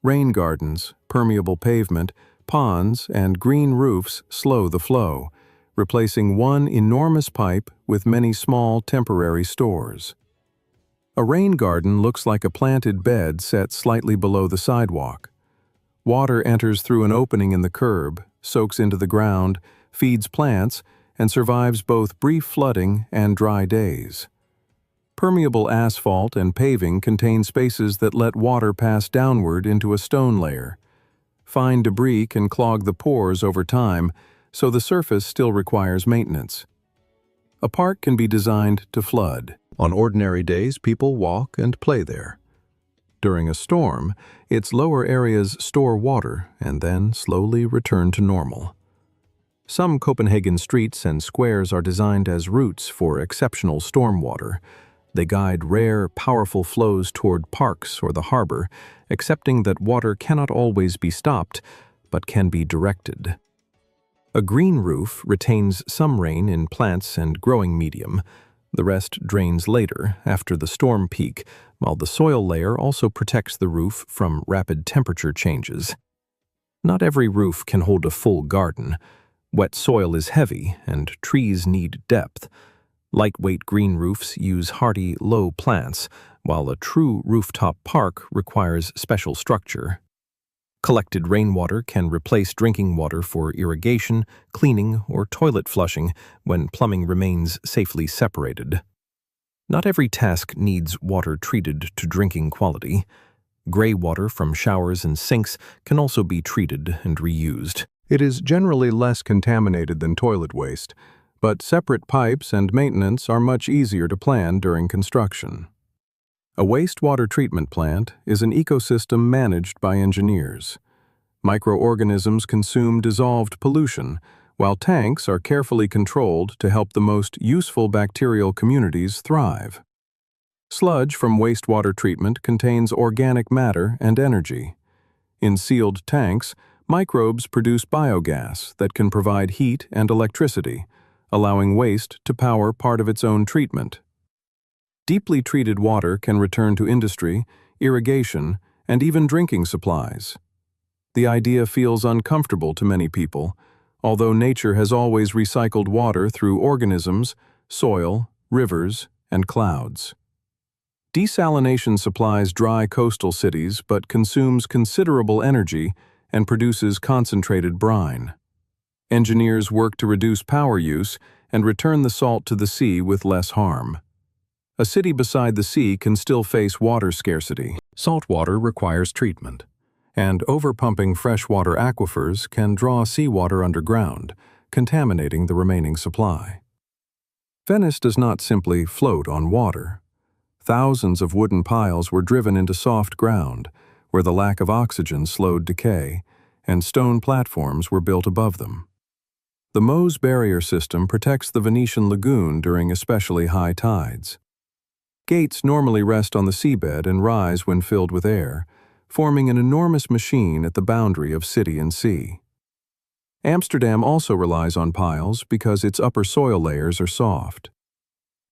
Rain gardens, permeable pavement, ponds, and green roofs slow the flow, replacing one enormous pipe with many small temporary stores. A rain garden looks like a planted bed set slightly below the sidewalk. Water enters through an opening in the curb, soaks into the ground, feeds plants, and survives both brief flooding and dry days. Permeable asphalt and paving contain spaces that let water pass downward into a stone layer. Fine debris can clog the pores over time, so the surface still requires maintenance. A park can be designed to flood. On ordinary days, people walk and play there. During a storm, its lower areas store water and then slowly return to normal. Some Copenhagen streets and squares are designed as routes for exceptional stormwater. They guide rare, powerful flows toward parks or the harbor, accepting that water cannot always be stopped, but can be directed. A green roof retains some rain in plants and growing medium. The rest drains later, after the storm peak, while the soil layer also protects the roof from rapid temperature changes. Not every roof can hold a full garden. Wet soil is heavy, and trees need depth. Lightweight green roofs use hardy, low plants, while a true rooftop park requires special structure. Collected rainwater can replace drinking water for irrigation, cleaning, or toilet flushing when plumbing remains safely separated. Not every task needs water treated to drinking quality. Gray water from showers and sinks can also be treated and reused. It is generally less contaminated than toilet waste, but separate pipes and maintenance are much easier to plan during construction. A wastewater treatment plant is an ecosystem managed by engineers. Microorganisms consume dissolved pollution, while tanks are carefully controlled to help the most useful bacterial communities thrive. Sludge from wastewater treatment contains organic matter and energy. In sealed tanks, microbes produce biogas that can provide heat and electricity, allowing waste to power part of its own treatment. Deeply treated water can return to industry, irrigation, and even drinking supplies. The idea feels uncomfortable to many people, although nature has always recycled water through organisms, soil, rivers, and clouds. Desalination supplies dry coastal cities but consumes considerable energy and produces concentrated brine. Engineers work to reduce power use and return the salt to the sea with less harm. A city beside the sea can still face water scarcity. Salt water requires treatment, and overpumping freshwater aquifers can draw seawater underground, contaminating the remaining supply. Venice does not simply float on water. Thousands of wooden piles were driven into soft ground, where the lack of oxygen slowed decay, and stone platforms were built above them. The Mose barrier system protects the Venetian lagoon during especially high tides. Gates normally rest on the seabed and rise when filled with air, forming an enormous machine at the boundary of city and sea. Amsterdam also relies on piles because its upper soil layers are soft.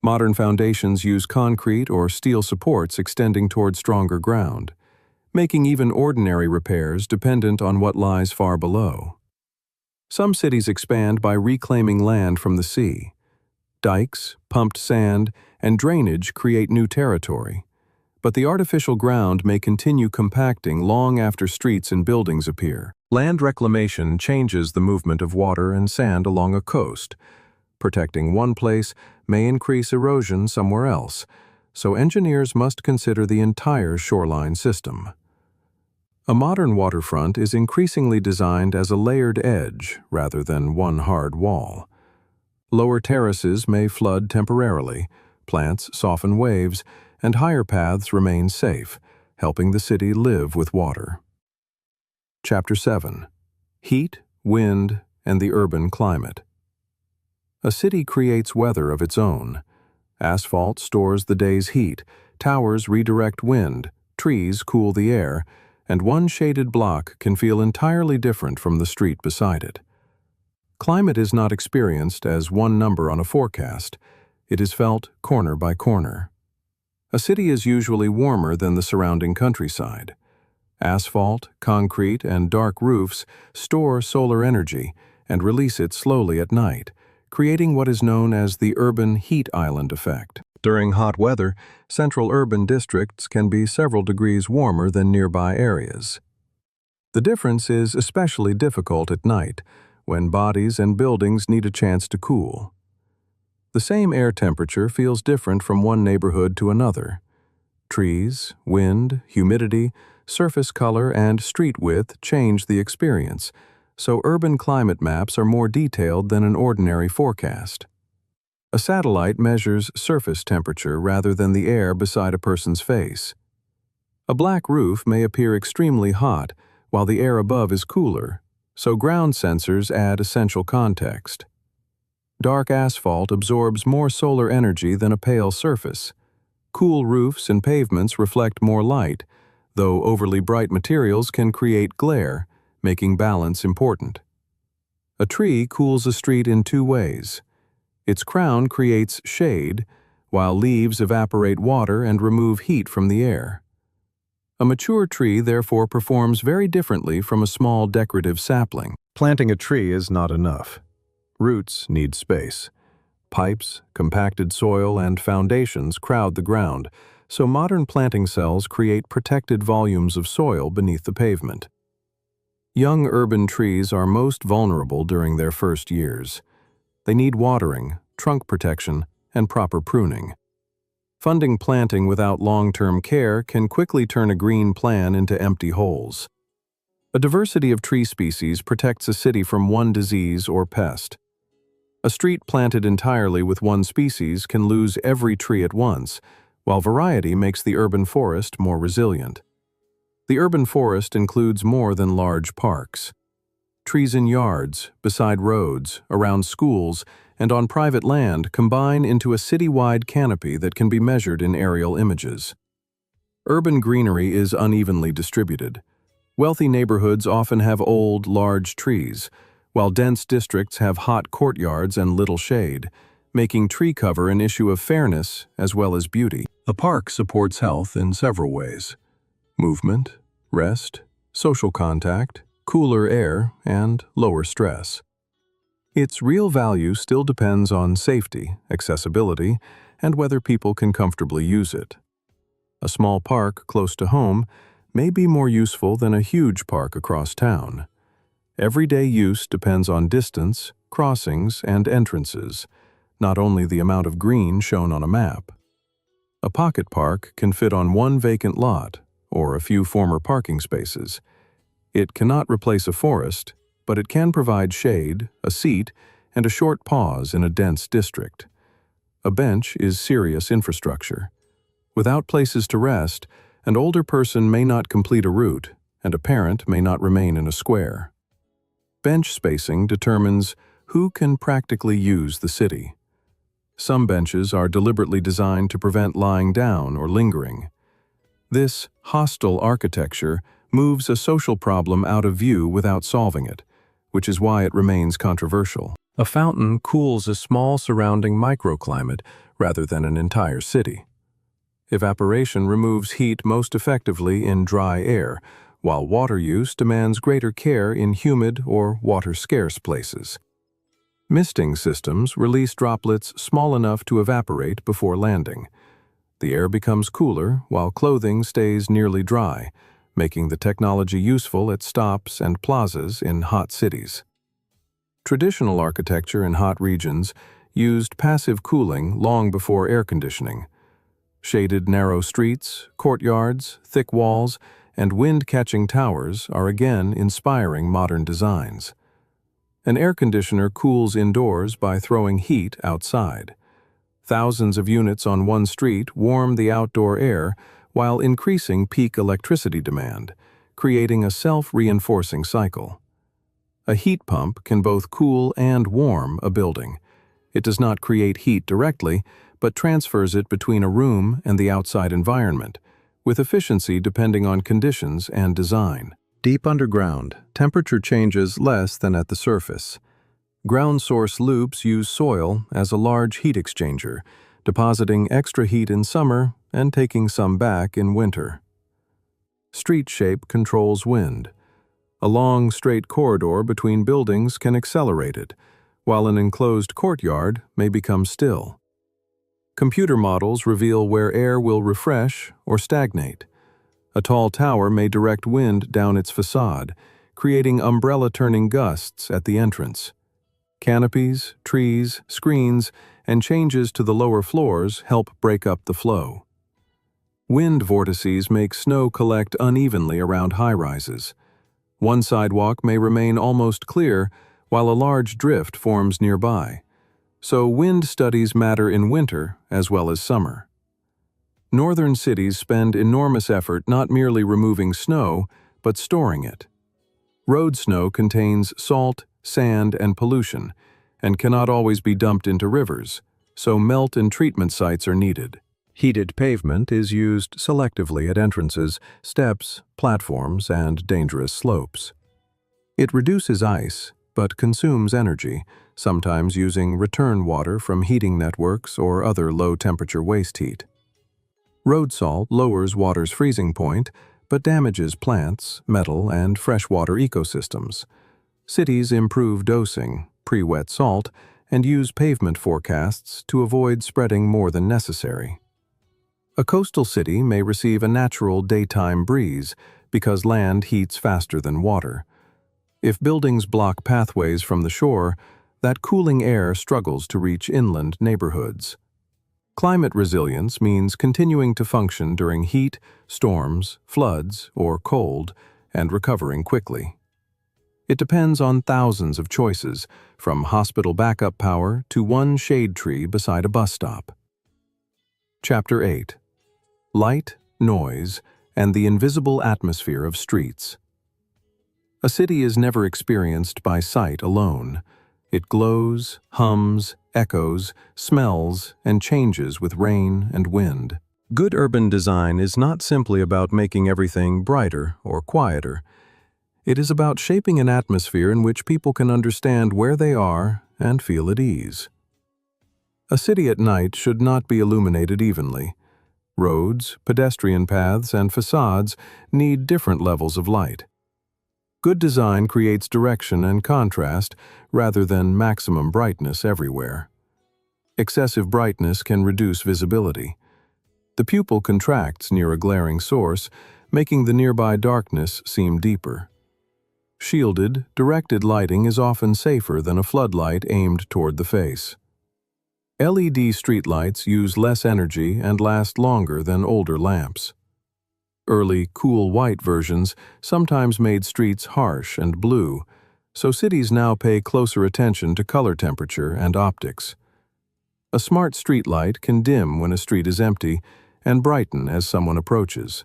Modern foundations use concrete or steel supports extending toward stronger ground, making even ordinary repairs dependent on what lies far below. Some cities expand by reclaiming land from the sea. Dikes, pumped sand, and drainage create new territory, but the artificial ground may continue compacting long after streets and buildings appear. Land reclamation changes the movement of water and sand along a coast. Protecting one place may increase erosion somewhere else, so engineers must consider the entire shoreline system. A modern waterfront is increasingly designed as a layered edge rather than one hard wall. Lower terraces may flood temporarily, plants soften waves, and higher paths remain safe, helping the city live with water. Chapter 7. Heat, Wind, and the Urban Climate. A city creates weather of its own. Asphalt stores the day's heat, towers redirect wind, trees cool the air, and one shaded block can feel entirely different from the street beside it. Climate is not experienced as one number on a forecast. It is felt corner by corner. A city is usually warmer than the surrounding countryside. Asphalt, concrete, and dark roofs store solar energy and release it slowly at night, creating what is known as the urban heat island effect. During hot weather, central urban districts can be several degrees warmer than nearby areas. The difference is especially difficult at night, when bodies and buildings need a chance to cool. The same air temperature feels different from one neighborhood to another. Trees, wind, humidity, surface color, and street width change the experience, so urban climate maps are more detailed than an ordinary forecast. A satellite measures surface temperature rather than the air beside a person's face. A black roof may appear extremely hot, while the air above is cooler, so ground sensors add essential context. Dark asphalt absorbs more solar energy than a pale surface. Cool roofs and pavements reflect more light, though overly bright materials can create glare, making balance important. A tree cools a street in two ways. Its crown creates shade, while leaves evaporate water and remove heat from the air. A mature tree therefore performs very differently from a small decorative sapling. Planting a tree is not enough. Roots need space. Pipes, compacted soil, and foundations crowd the ground, so modern planting cells create protected volumes of soil beneath the pavement. Young urban trees are most vulnerable during their first years. They need watering, trunk protection, and proper pruning. Funding planting without long-term care can quickly turn a green plan into empty holes. A diversity of tree species protects a city from one disease or pest. A street planted entirely with one species can lose every tree at once, while variety makes the urban forest more resilient. The urban forest includes more than large parks. Trees in yards, beside roads, around schools, and on private land combine into a city-wide canopy that can be measured in aerial images. Urban greenery is unevenly distributed. Wealthy neighborhoods often have old, large trees, while dense districts have hot courtyards and little shade, making tree cover an issue of fairness as well as beauty. A park supports health in several ways: movement, rest, social contact, cooler air, and lower stress. Its real value still depends on safety, accessibility, and whether people can comfortably use it. A small park close to home may be more useful than a huge park across town. Everyday use depends on distance, crossings, and entrances, not only the amount of green shown on a map. A pocket park can fit on one vacant lot or a few former parking spaces. It cannot replace a forest, but it can provide shade, a seat, and a short pause in a dense district. A bench is serious infrastructure. Without places to rest, an older person may not complete a route, and a parent may not remain in a square. Bench spacing determines who can practically use the city. Some benches are deliberately designed to prevent lying down or lingering. This hostile architecture moves a social problem out of view without solving it, which is why it remains controversial. A fountain cools a small surrounding microclimate rather than an entire city. Evaporation removes heat most effectively in dry air, while water use demands greater care in humid or water-scarce places. Misting systems release droplets small enough to evaporate before landing. The air becomes cooler while clothing stays nearly dry, making the technology useful at stops and plazas in hot cities. Traditional architecture in hot regions used passive cooling long before air conditioning. Shaded narrow streets, courtyards, thick walls, and wind-catching towers are again inspiring modern designs. An air conditioner cools indoors by throwing heat outside. Thousands of units on one street warm the outdoor air while increasing peak electricity demand, creating a self-reinforcing cycle. A heat pump can both cool and warm a building. It does not create heat directly, but transfers it between a room and the outside environment, with efficiency depending on conditions and design. Deep underground, temperature changes less than at the surface. Ground source loops use soil as a large heat exchanger, depositing extra heat in summer and taking some back in winter. Street shape controls wind. A long, straight corridor between buildings can accelerate it, while an enclosed courtyard may become still. Computer models reveal where air will refresh or stagnate. A tall tower may direct wind down its facade, creating umbrella-turning gusts at the entrance. Canopies, trees, screens, and changes to the lower floors help break up the flow. Wind vortices make snow collect unevenly around high-rises. One sidewalk may remain almost clear, while a large drift forms nearby. So wind studies matter in winter as well as summer. Northern cities spend enormous effort not merely removing snow, but storing it. Road snow contains salt, sand, and pollution, and cannot always be dumped into rivers, so melt and treatment sites are needed. Heated pavement is used selectively at entrances, steps, platforms, and dangerous slopes. It reduces ice, but consumes energy, sometimes using return water from heating networks or other low-temperature waste heat. Road salt lowers water's freezing point, but damages plants, metal, and freshwater ecosystems. Cities improve dosing, pre-wet salt, and use pavement forecasts to avoid spreading more than necessary. A coastal city may receive a natural daytime breeze because land heats faster than water. If buildings block pathways from the shore, that cooling air struggles to reach inland neighborhoods. Climate resilience means continuing to function during heat, storms, floods, or cold, and recovering quickly. It depends on thousands of choices, from hospital backup power to one shade tree beside a bus stop. Chapter 8. Light, Noise, and the Invisible Atmosphere of Streets. A city is never experienced by sight alone. It glows, hums, echoes, smells, and changes with rain and wind. Good urban design is not simply about making everything brighter or quieter. It is about shaping an atmosphere in which people can understand where they are and feel at ease. A city at night should not be illuminated evenly. Roads, pedestrian paths, and facades need different levels of light. Good design creates direction and contrast rather than maximum brightness everywhere. Excessive brightness can reduce visibility. The pupil contracts near a glaring source, making the nearby darkness seem deeper. Shielded, directed lighting is often safer than a floodlight aimed toward the face. LED streetlights use less energy and last longer than older lamps. Early, cool white versions sometimes made streets harsh and blue, so cities now pay closer attention to color temperature and optics. A smart streetlight can dim when a street is empty and brighten as someone approaches.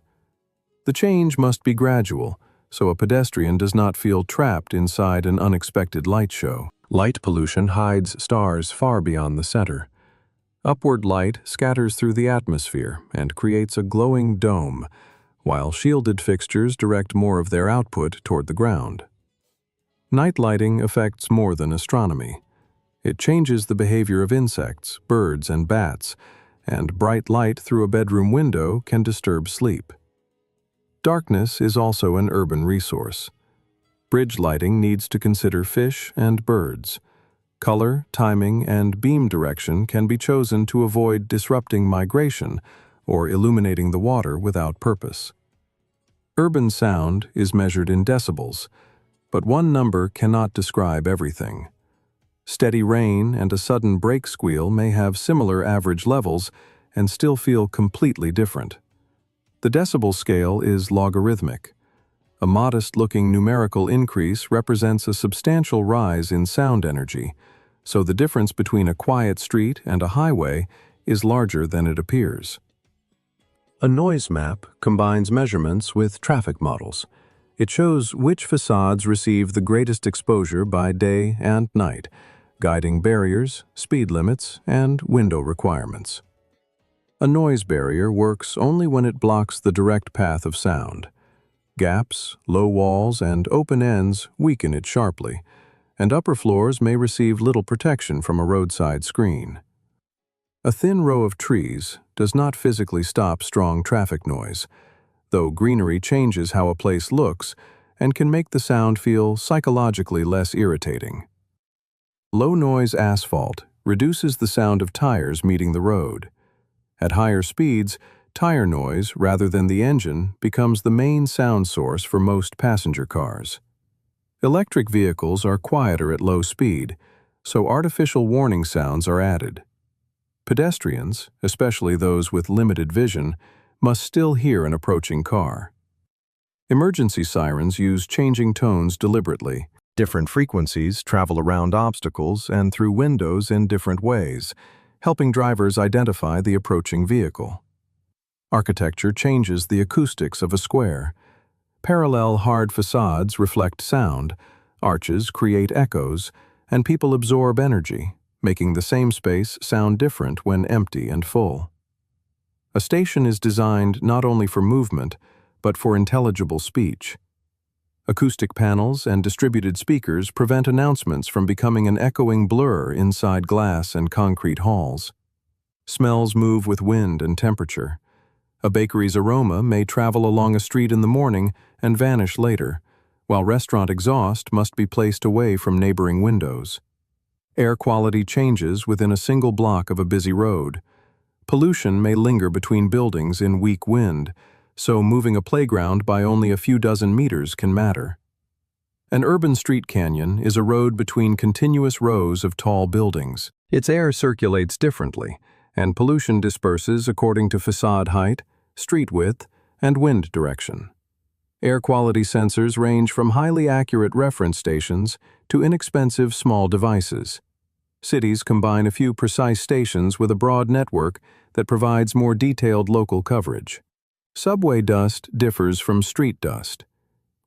The change must be gradual, so a pedestrian does not feel trapped inside an unexpected light show. Light pollution hides stars far beyond the center. Upward light scatters through the atmosphere and creates a glowing dome, while shielded fixtures direct more of their output toward the ground. Night lighting affects more than astronomy. It changes the behavior of insects, birds, and bats, and bright light through a bedroom window can disturb sleep. Darkness is also an urban resource. Bridge lighting needs to consider fish and birds. Color, timing, and beam direction can be chosen to avoid disrupting migration or illuminating the water without purpose. Urban sound is measured in decibels, but one number cannot describe everything. Steady rain and a sudden brake squeal may have similar average levels and still feel completely different. The decibel scale is logarithmic. A modest-looking numerical increase represents a substantial rise in sound energy, so the difference between a quiet street and a highway is larger than it appears. A noise map combines measurements with traffic models. It shows which facades receive the greatest exposure by day and night, guiding barriers, speed limits, and window requirements. A noise barrier works only when it blocks the direct path of sound. Gaps, low walls, and open ends weaken it sharply, and upper floors may receive little protection from a roadside screen. A thin row of trees does not physically stop strong traffic noise, though greenery changes how a place looks and can make the sound feel psychologically less irritating. Low-noise asphalt reduces the sound of tires meeting the road. At higher speeds, tire noise, rather than the engine, becomes the main sound source for most passenger cars. Electric vehicles are quieter at low speed, so artificial warning sounds are added. Pedestrians, especially those with limited vision, must still hear an approaching car. Emergency sirens use changing tones deliberately. Different frequencies travel around obstacles and through windows in different ways, helping drivers identify the approaching vehicle. Architecture changes the acoustics of a square. Parallel hard facades reflect sound, arches create echoes, and people absorb energy, making the same space sound different when empty and full. A station is designed not only for movement, but for intelligible speech. Acoustic panels and distributed speakers prevent announcements from becoming an echoing blur inside glass and concrete halls. Smells move with wind and temperature. A bakery's aroma may travel along a street in the morning and vanish later, while restaurant exhaust must be placed away from neighboring windows. Air quality changes within a single block of a busy road. Pollution may linger between buildings in weak wind, so moving a playground by only a few dozen meters can matter. An urban street canyon is a road between continuous rows of tall buildings. Its air circulates differently, and pollution disperses according to facade height, street width, and wind direction. Air quality sensors range from highly accurate reference stations to inexpensive small devices. Cities combine a few precise stations with a broad network that provides more detailed local coverage. Subway dust differs from street dust.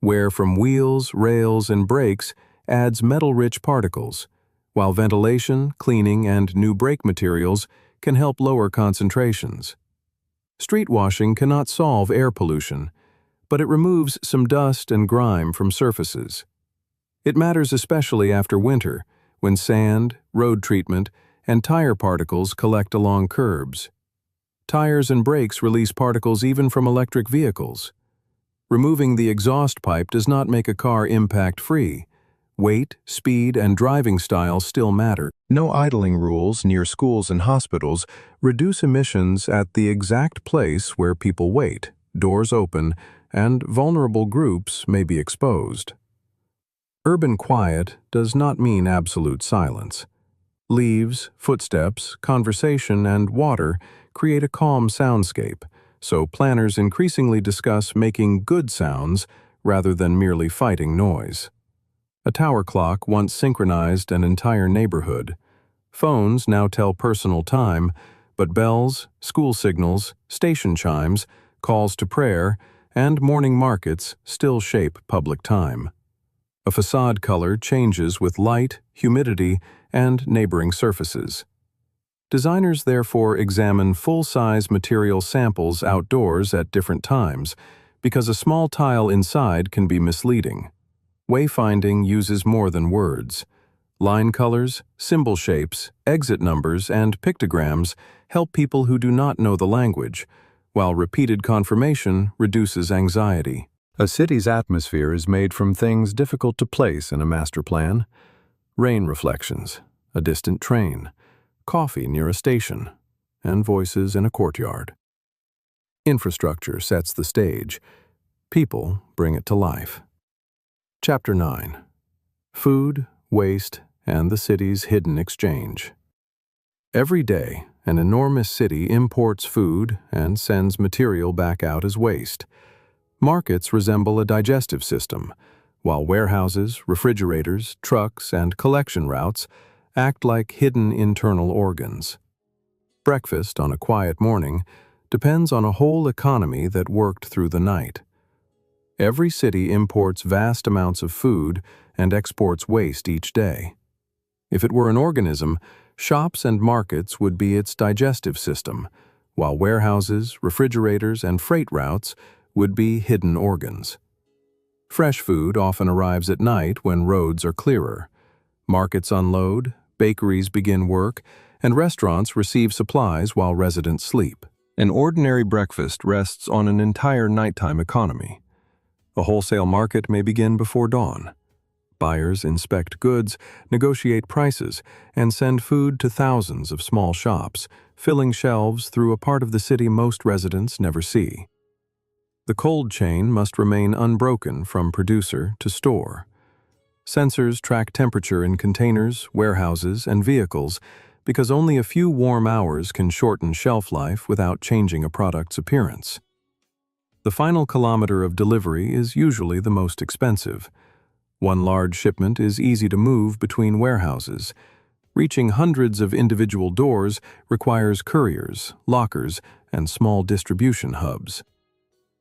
Wear from wheels, rails, and brakes adds metal-rich particles, while ventilation, cleaning, and new brake materials can help lower concentrations. Street washing cannot solve air pollution, but it removes some dust and grime from surfaces. It matters especially after winter, when sand, road treatment, and tire particles collect along curbs. Tires and brakes release particles even from electric vehicles. Removing the exhaust pipe does not make a car impact-free. Weight, speed, and driving style still matter. No idling rules near schools and hospitals reduce emissions at the exact place where people wait, doors open, and vulnerable groups may be exposed. Urban quiet does not mean absolute silence. Leaves, footsteps, conversation, and water create a calm soundscape, so planners increasingly discuss making good sounds rather than merely fighting noise. A tower clock once synchronized an entire neighborhood. Phones now tell personal time, but bells, school signals, station chimes, calls to prayer, and morning markets still shape public time. A facade color changes with light, humidity, and neighboring surfaces. Designers therefore examine full-size material samples outdoors at different times, because a small tile inside can be misleading. Wayfinding uses more than words. Line colors, symbol shapes, exit numbers, and pictograms help people who do not know the language, while repeated confirmation reduces anxiety. A city's atmosphere is made from things difficult to place in a master plan. Rain reflections, a distant train, coffee near a station, and voices in a courtyard. Infrastructure sets the stage. People bring it to life. Chapter 9. Food, Waste, and the City's Hidden Exchange. Every day, an enormous city imports food and sends material back out as waste. Markets resemble a digestive system, while warehouses, refrigerators, trucks, and collection routes act like hidden internal organs. Breakfast on a quiet morning depends on a whole economy that worked through the night. Every city imports vast amounts of food and exports waste each day. If it were an organism, shops and markets would be its digestive system, while warehouses, refrigerators, and freight routes would be hidden organs. Fresh food often arrives at night when roads are clearer. Markets unload, bakeries begin work, and restaurants receive supplies while residents sleep. An ordinary breakfast rests on an entire nighttime economy. A wholesale market may begin before dawn. Buyers inspect goods, negotiate prices, and send food to thousands of small shops, filling shelves through a part of the city most residents never see. The cold chain must remain unbroken from producer to store. Sensors track temperature in containers, warehouses, and vehicles because only a few warm hours can shorten shelf life without changing a product's appearance. The final kilometer of delivery is usually the most expensive. One large shipment is easy to move between warehouses. Reaching hundreds of individual doors requires couriers, lockers, and small distribution hubs.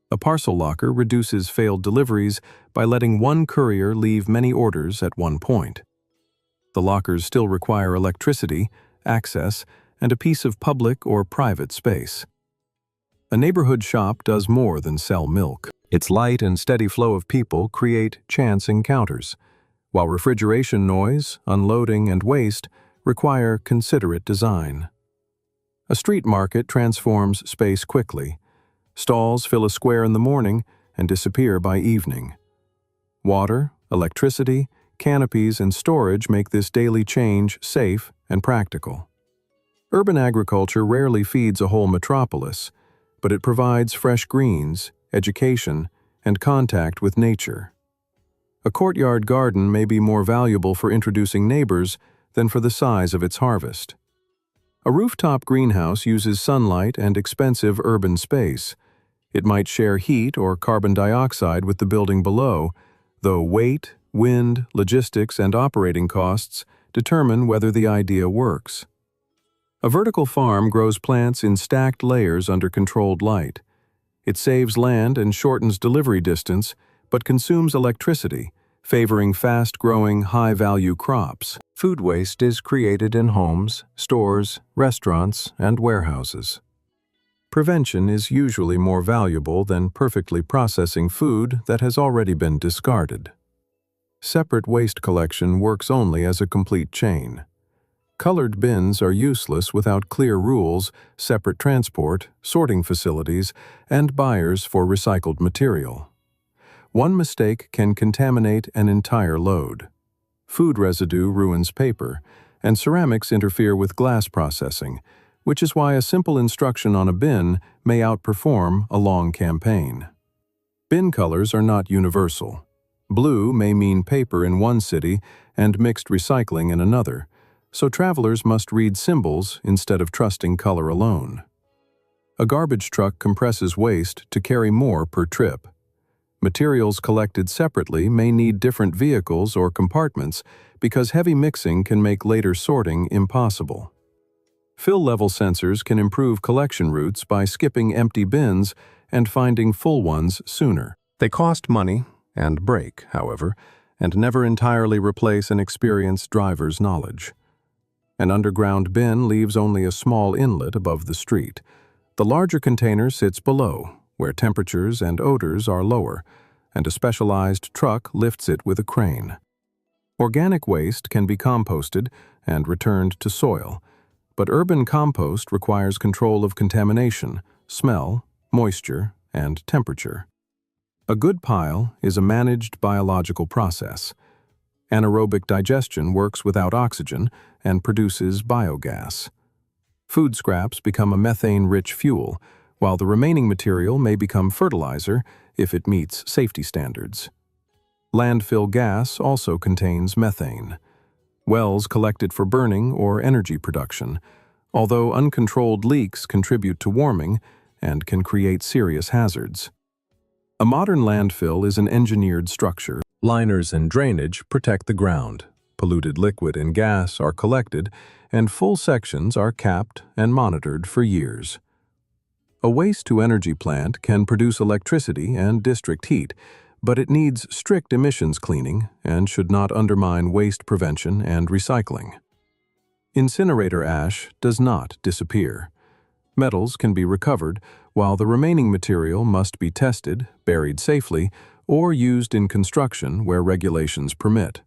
A parcel locker reduces failed deliveries by letting one courier leave many orders at one point. The lockers still require electricity, access, and a piece of public or private space. A neighborhood shop does more than sell milk. Its light and steady flow of people create chance encounters, while refrigeration noise, unloading, and waste require considerate design. A street market transforms space quickly. Stalls fill a square in the morning and disappear by evening. Water, electricity, canopies, and storage make this daily change safe and practical. Urban agriculture rarely feeds a whole metropolis, but it provides fresh greens, education, and contact with nature. A courtyard garden may be more valuable for introducing neighbors than for the size of its harvest. A rooftop greenhouse uses sunlight and expensive urban space. It might share heat or carbon dioxide with the building below, though weight, wind, logistics, and operating costs determine whether the idea works. A vertical farm grows plants in stacked layers under controlled light. It saves land and shortens delivery distance, but consumes electricity, favoring fast-growing, high-value crops. Food waste is created in homes, stores, restaurants, and warehouses. Prevention is usually more valuable than perfectly processing food that has already been discarded. Separate waste collection works only as a complete chain. Colored bins are useless without clear rules, separate transport, sorting facilities, and buyers for recycled material. One mistake can contaminate an entire load. Food residue ruins paper, and ceramics interfere with glass processing, which is why a simple instruction on a bin may outperform a long campaign. Bin colors are not universal. Blue may mean paper in one city and mixed recycling in another, so travelers must read symbols instead of trusting color alone. A garbage truck compresses waste to carry more per trip. Materials collected separately may need different vehicles or compartments because heavy mixing can make later sorting impossible. Fill level sensors can improve collection routes by skipping empty bins and finding full ones sooner. They cost money and break, however, and never entirely replace an experienced driver's knowledge. An underground bin leaves only a small inlet above the street. The larger container sits below, where temperatures and odors are lower, and a specialized truck lifts it with a crane. Organic waste can be composted and returned to soil, but urban compost requires control of contamination, smell, moisture, and temperature. A good pile is a managed biological process. Anaerobic digestion works without oxygen and produces biogas. Food scraps become a methane-rich fuel, while the remaining material may become fertilizer if it meets safety standards. Landfill gas also contains methane. Wells collected for burning or energy production, although uncontrolled leaks contribute to warming and can create serious hazards. A modern landfill is an engineered structure. Liners and drainage protect the ground. Polluted liquid and gas are collected, and full sections are capped and monitored for years. A waste-to-energy plant can produce electricity and district heat, but it needs strict emissions cleaning and should not undermine waste prevention and recycling. Incinerator ash does not disappear. Metals can be recovered, while the remaining material must be tested, buried safely, or used in construction where regulations permit.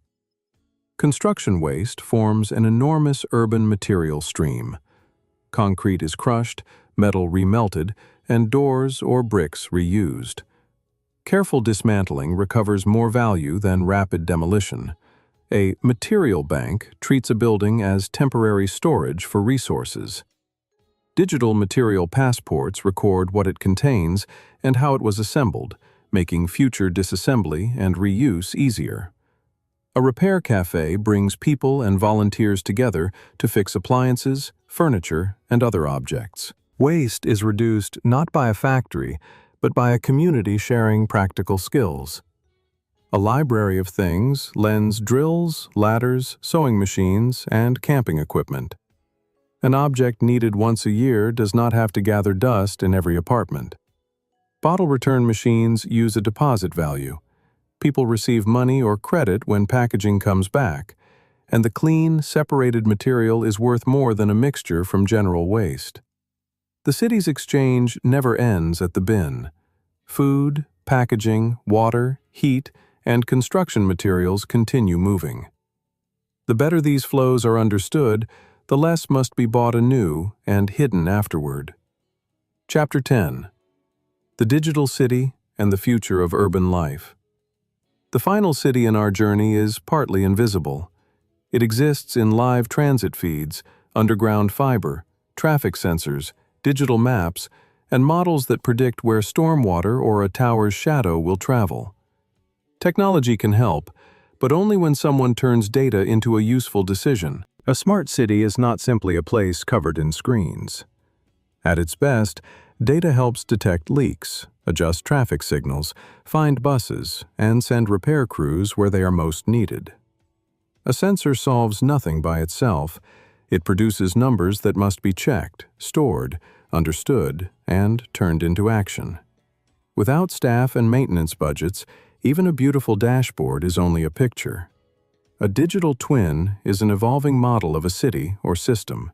Construction waste forms an enormous urban material stream. Concrete is crushed, metal remelted, and doors or bricks reused. Careful dismantling recovers more value than rapid demolition. A material bank treats a building as temporary storage for resources. Digital material passports record what it contains and how it was assembled, making future disassembly and reuse easier. A repair cafe brings people and volunteers together to fix appliances, furniture, and other objects. Waste is reduced not by a factory, but by a community sharing practical skills. A library of things lends drills, ladders, sewing machines, and camping equipment. An object needed once a year does not have to gather dust in every apartment. Bottle return machines use a deposit value. People receive money or credit when packaging comes back, and the clean, separated material is worth more than a mixture from general waste. The city's exchange never ends at the bin. Food, packaging, water, heat, and construction materials continue moving. The better these flows are understood, the less must be bought anew and hidden afterward. Chapter 10. The Digital City and the Future of Urban Life. The final city in our journey is partly invisible. It exists in live transit feeds, underground fiber, traffic sensors, digital maps, and models that predict where stormwater or a tower's shadow will travel. Technology can help, but only when someone turns data into a useful decision. A smart city is not simply a place covered in screens. At its best, data helps detect leaks, adjust traffic signals, find buses, and send repair crews where they are most needed. A sensor solves nothing by itself. It produces numbers that must be checked, stored, understood, and turned into action. Without staff and maintenance budgets, even a beautiful dashboard is only a picture. A digital twin is an evolving model of a city or system.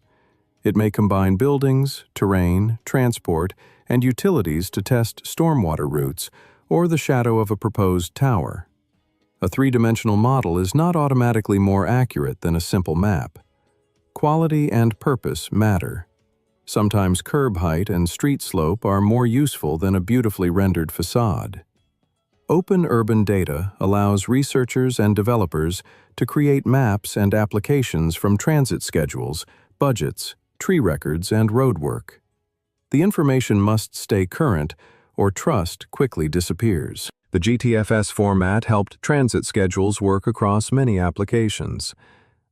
It may combine buildings, terrain, transport, and utilities to test stormwater routes or the shadow of a proposed tower. A three-dimensional model is not automatically more accurate than a simple map. Quality and purpose matter. Sometimes curb height and street slope are more useful than a beautifully rendered facade. Open urban data allows researchers and developers to create maps and applications from transit schedules, budgets, tree records, and roadwork. The information must stay current, or trust quickly disappears. The GTFS format helped transit schedules work across many applications.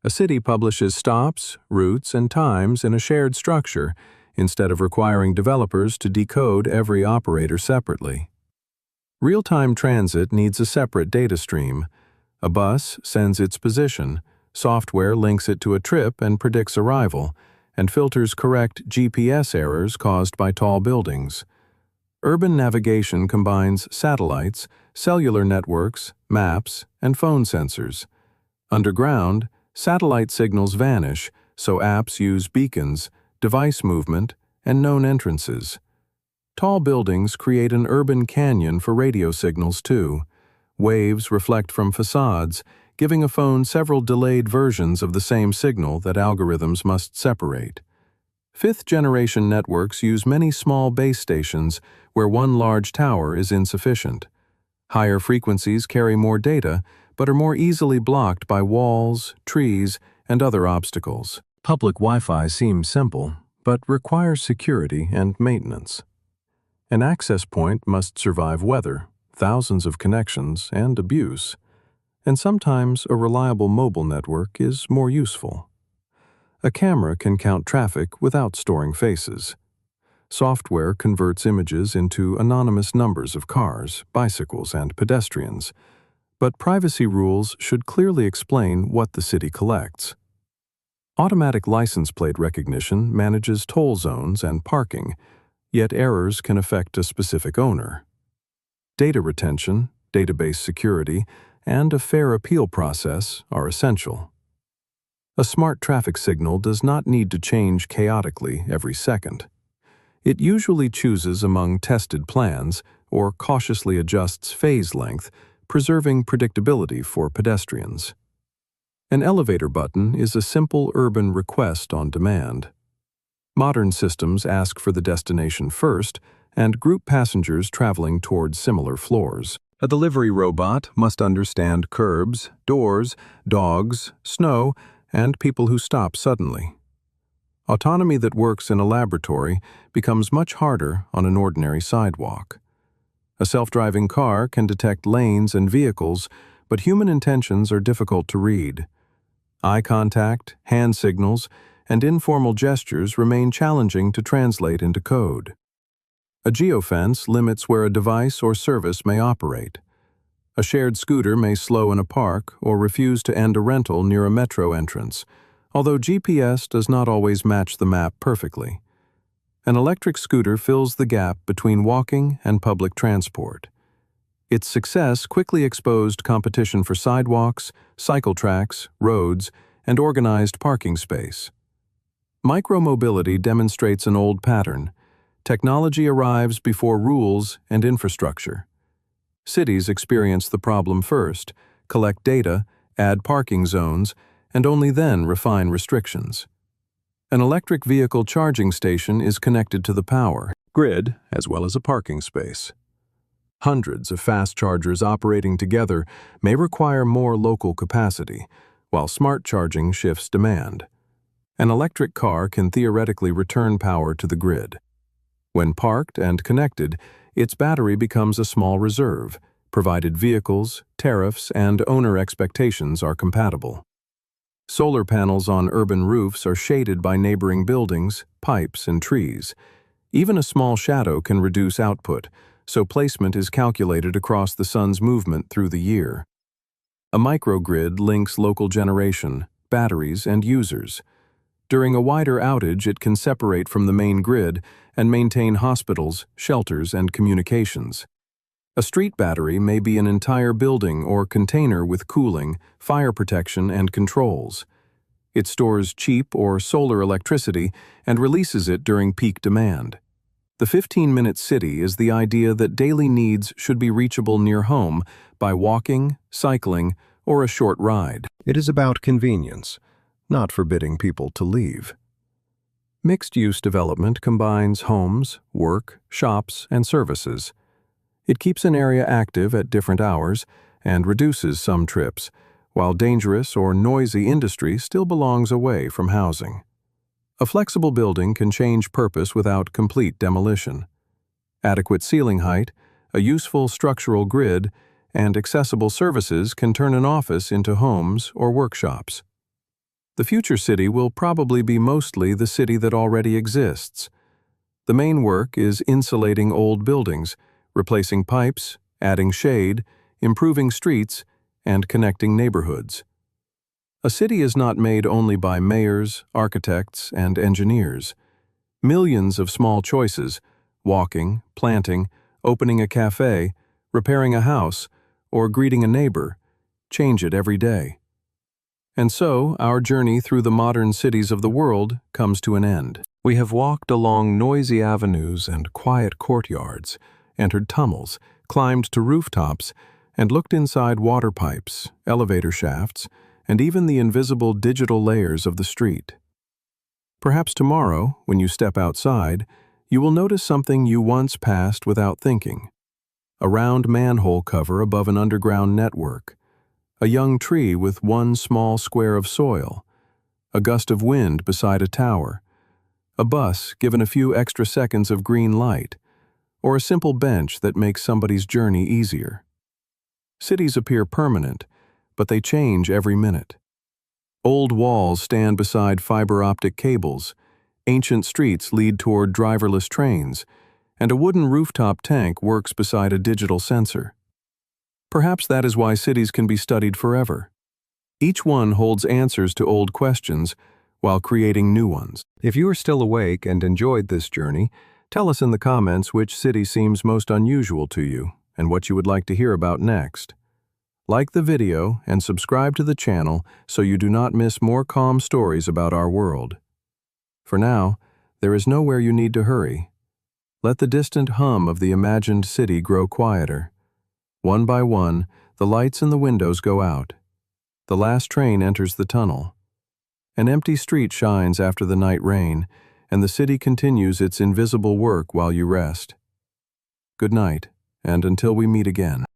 A city publishes stops, routes, and times in a shared structure instead of requiring developers to decode every operator separately. Real-time transit needs a separate data stream. A bus sends its position, software links it to a trip and predicts arrival, and filters correct GPS errors caused by tall buildings. Urban navigation combines satellites, cellular networks, maps, and phone sensors. Underground, satellite signals vanish, so apps use beacons, device movement, and known entrances. Tall buildings create an urban canyon for radio signals too. Waves reflect from facades, giving a phone several delayed versions of the same signal that algorithms must separate. Fifth-generation networks use many small base stations where one large tower is insufficient. Higher frequencies carry more data, but are more easily blocked by walls, trees, and other obstacles. Public Wi-Fi seems simple, but requires security and maintenance. An access point must survive weather, thousands of connections, and abuse. And sometimes a reliable mobile network is more useful. A camera can count traffic without storing faces. Software converts images into anonymous numbers of cars, bicycles, and pedestrians. But privacy rules should clearly explain what the city collects. Automatic license plate recognition manages toll zones and parking, yet errors can affect a specific owner. Data retention, database security, and a fair appeal process are essential. A smart traffic signal does not need to change chaotically every second. It usually chooses among tested plans or cautiously adjusts phase length, preserving predictability for pedestrians. An elevator button is a simple urban request on demand. Modern systems ask for the destination first and group passengers traveling towards similar floors. A delivery robot must understand curbs, doors, dogs, snow, and people who stop suddenly. Autonomy that works in a laboratory becomes much harder on an ordinary sidewalk. A self-driving car can detect lanes and vehicles, but human intentions are difficult to read. Eye contact, hand signals, and informal gestures remain challenging to translate into code. A geofence limits where a device or service may operate. A shared scooter may slow in a park or refuse to end a rental near a metro entrance, although GPS does not always match the map perfectly. An electric scooter fills the gap between walking and public transport. Its success quickly exposed competition for sidewalks, cycle tracks, roads, and organized parking space. Micromobility demonstrates an old pattern. Technology arrives before rules and infrastructure. Cities experience the problem first, collect data, add parking zones, and only then refine restrictions. An electric vehicle charging station is connected to the power grid as well as a parking space. Hundreds of fast chargers operating together may require more local capacity, while smart charging shifts demand. An electric car can theoretically return power to the grid. When parked and connected, its battery becomes a small reserve, provided vehicles, tariffs, and owner expectations are compatible. Solar panels on urban roofs are shaded by neighboring buildings, pipes, and trees. Even a small shadow can reduce output, so placement is calculated across the sun's movement through the year. A microgrid links local generation, batteries, and users. During a wider outage, it can separate from the main grid and maintain hospitals, shelters, and communications. A street battery may be an entire building or container with cooling, fire protection, and controls. It stores cheap or solar electricity and releases it during peak demand. The 15-minute city is the idea that daily needs should be reachable near home by walking, cycling, or a short ride. It is about convenience, not forbidding people to leave. Mixed-use development combines homes, work, shops, and services. It keeps an area active at different hours and reduces some trips, while dangerous or noisy industry still belongs away from housing. A flexible building can change purpose without complete demolition. Adequate ceiling height, a useful structural grid, and accessible services can turn an office into homes or workshops. The future city will probably be mostly the city that already exists. The main work is insulating old buildings, replacing pipes, adding shade, improving streets, and connecting neighborhoods. A city is not made only by mayors, architects, and engineers. Millions of small choices, walking, planting, opening a cafe, repairing a house, or greeting a neighbor, change it every day. And so, our journey through the modern cities of the world comes to an end. We have walked along noisy avenues and quiet courtyards, entered tunnels, climbed to rooftops, and looked inside water pipes, elevator shafts, and even the invisible digital layers of the street. Perhaps tomorrow, when you step outside, you will notice something you once passed without thinking. A round manhole cover above an underground network, a young tree with one small square of soil, a gust of wind beside a tower, a bus given a few extra seconds of green light, or a simple bench that makes somebody's journey easier. Cities appear permanent, but they change every minute. Old walls stand beside fiber optic cables, ancient streets lead toward driverless trains, and a wooden rooftop tank works beside a digital sensor. Perhaps that is why cities can be studied forever. Each one holds answers to old questions while creating new ones. If you are still awake and enjoyed this journey, tell us in the comments which city seems most unusual to you and what you would like to hear about next. Like the video and subscribe to the channel so you do not miss more calm stories about our world. For now, there is nowhere you need to hurry. Let the distant hum of the imagined city grow quieter. One by one, the lights in the windows go out. The last train enters the tunnel. An empty street shines after the night rain, and the city continues its invisible work while you rest. Good night, and until we meet again.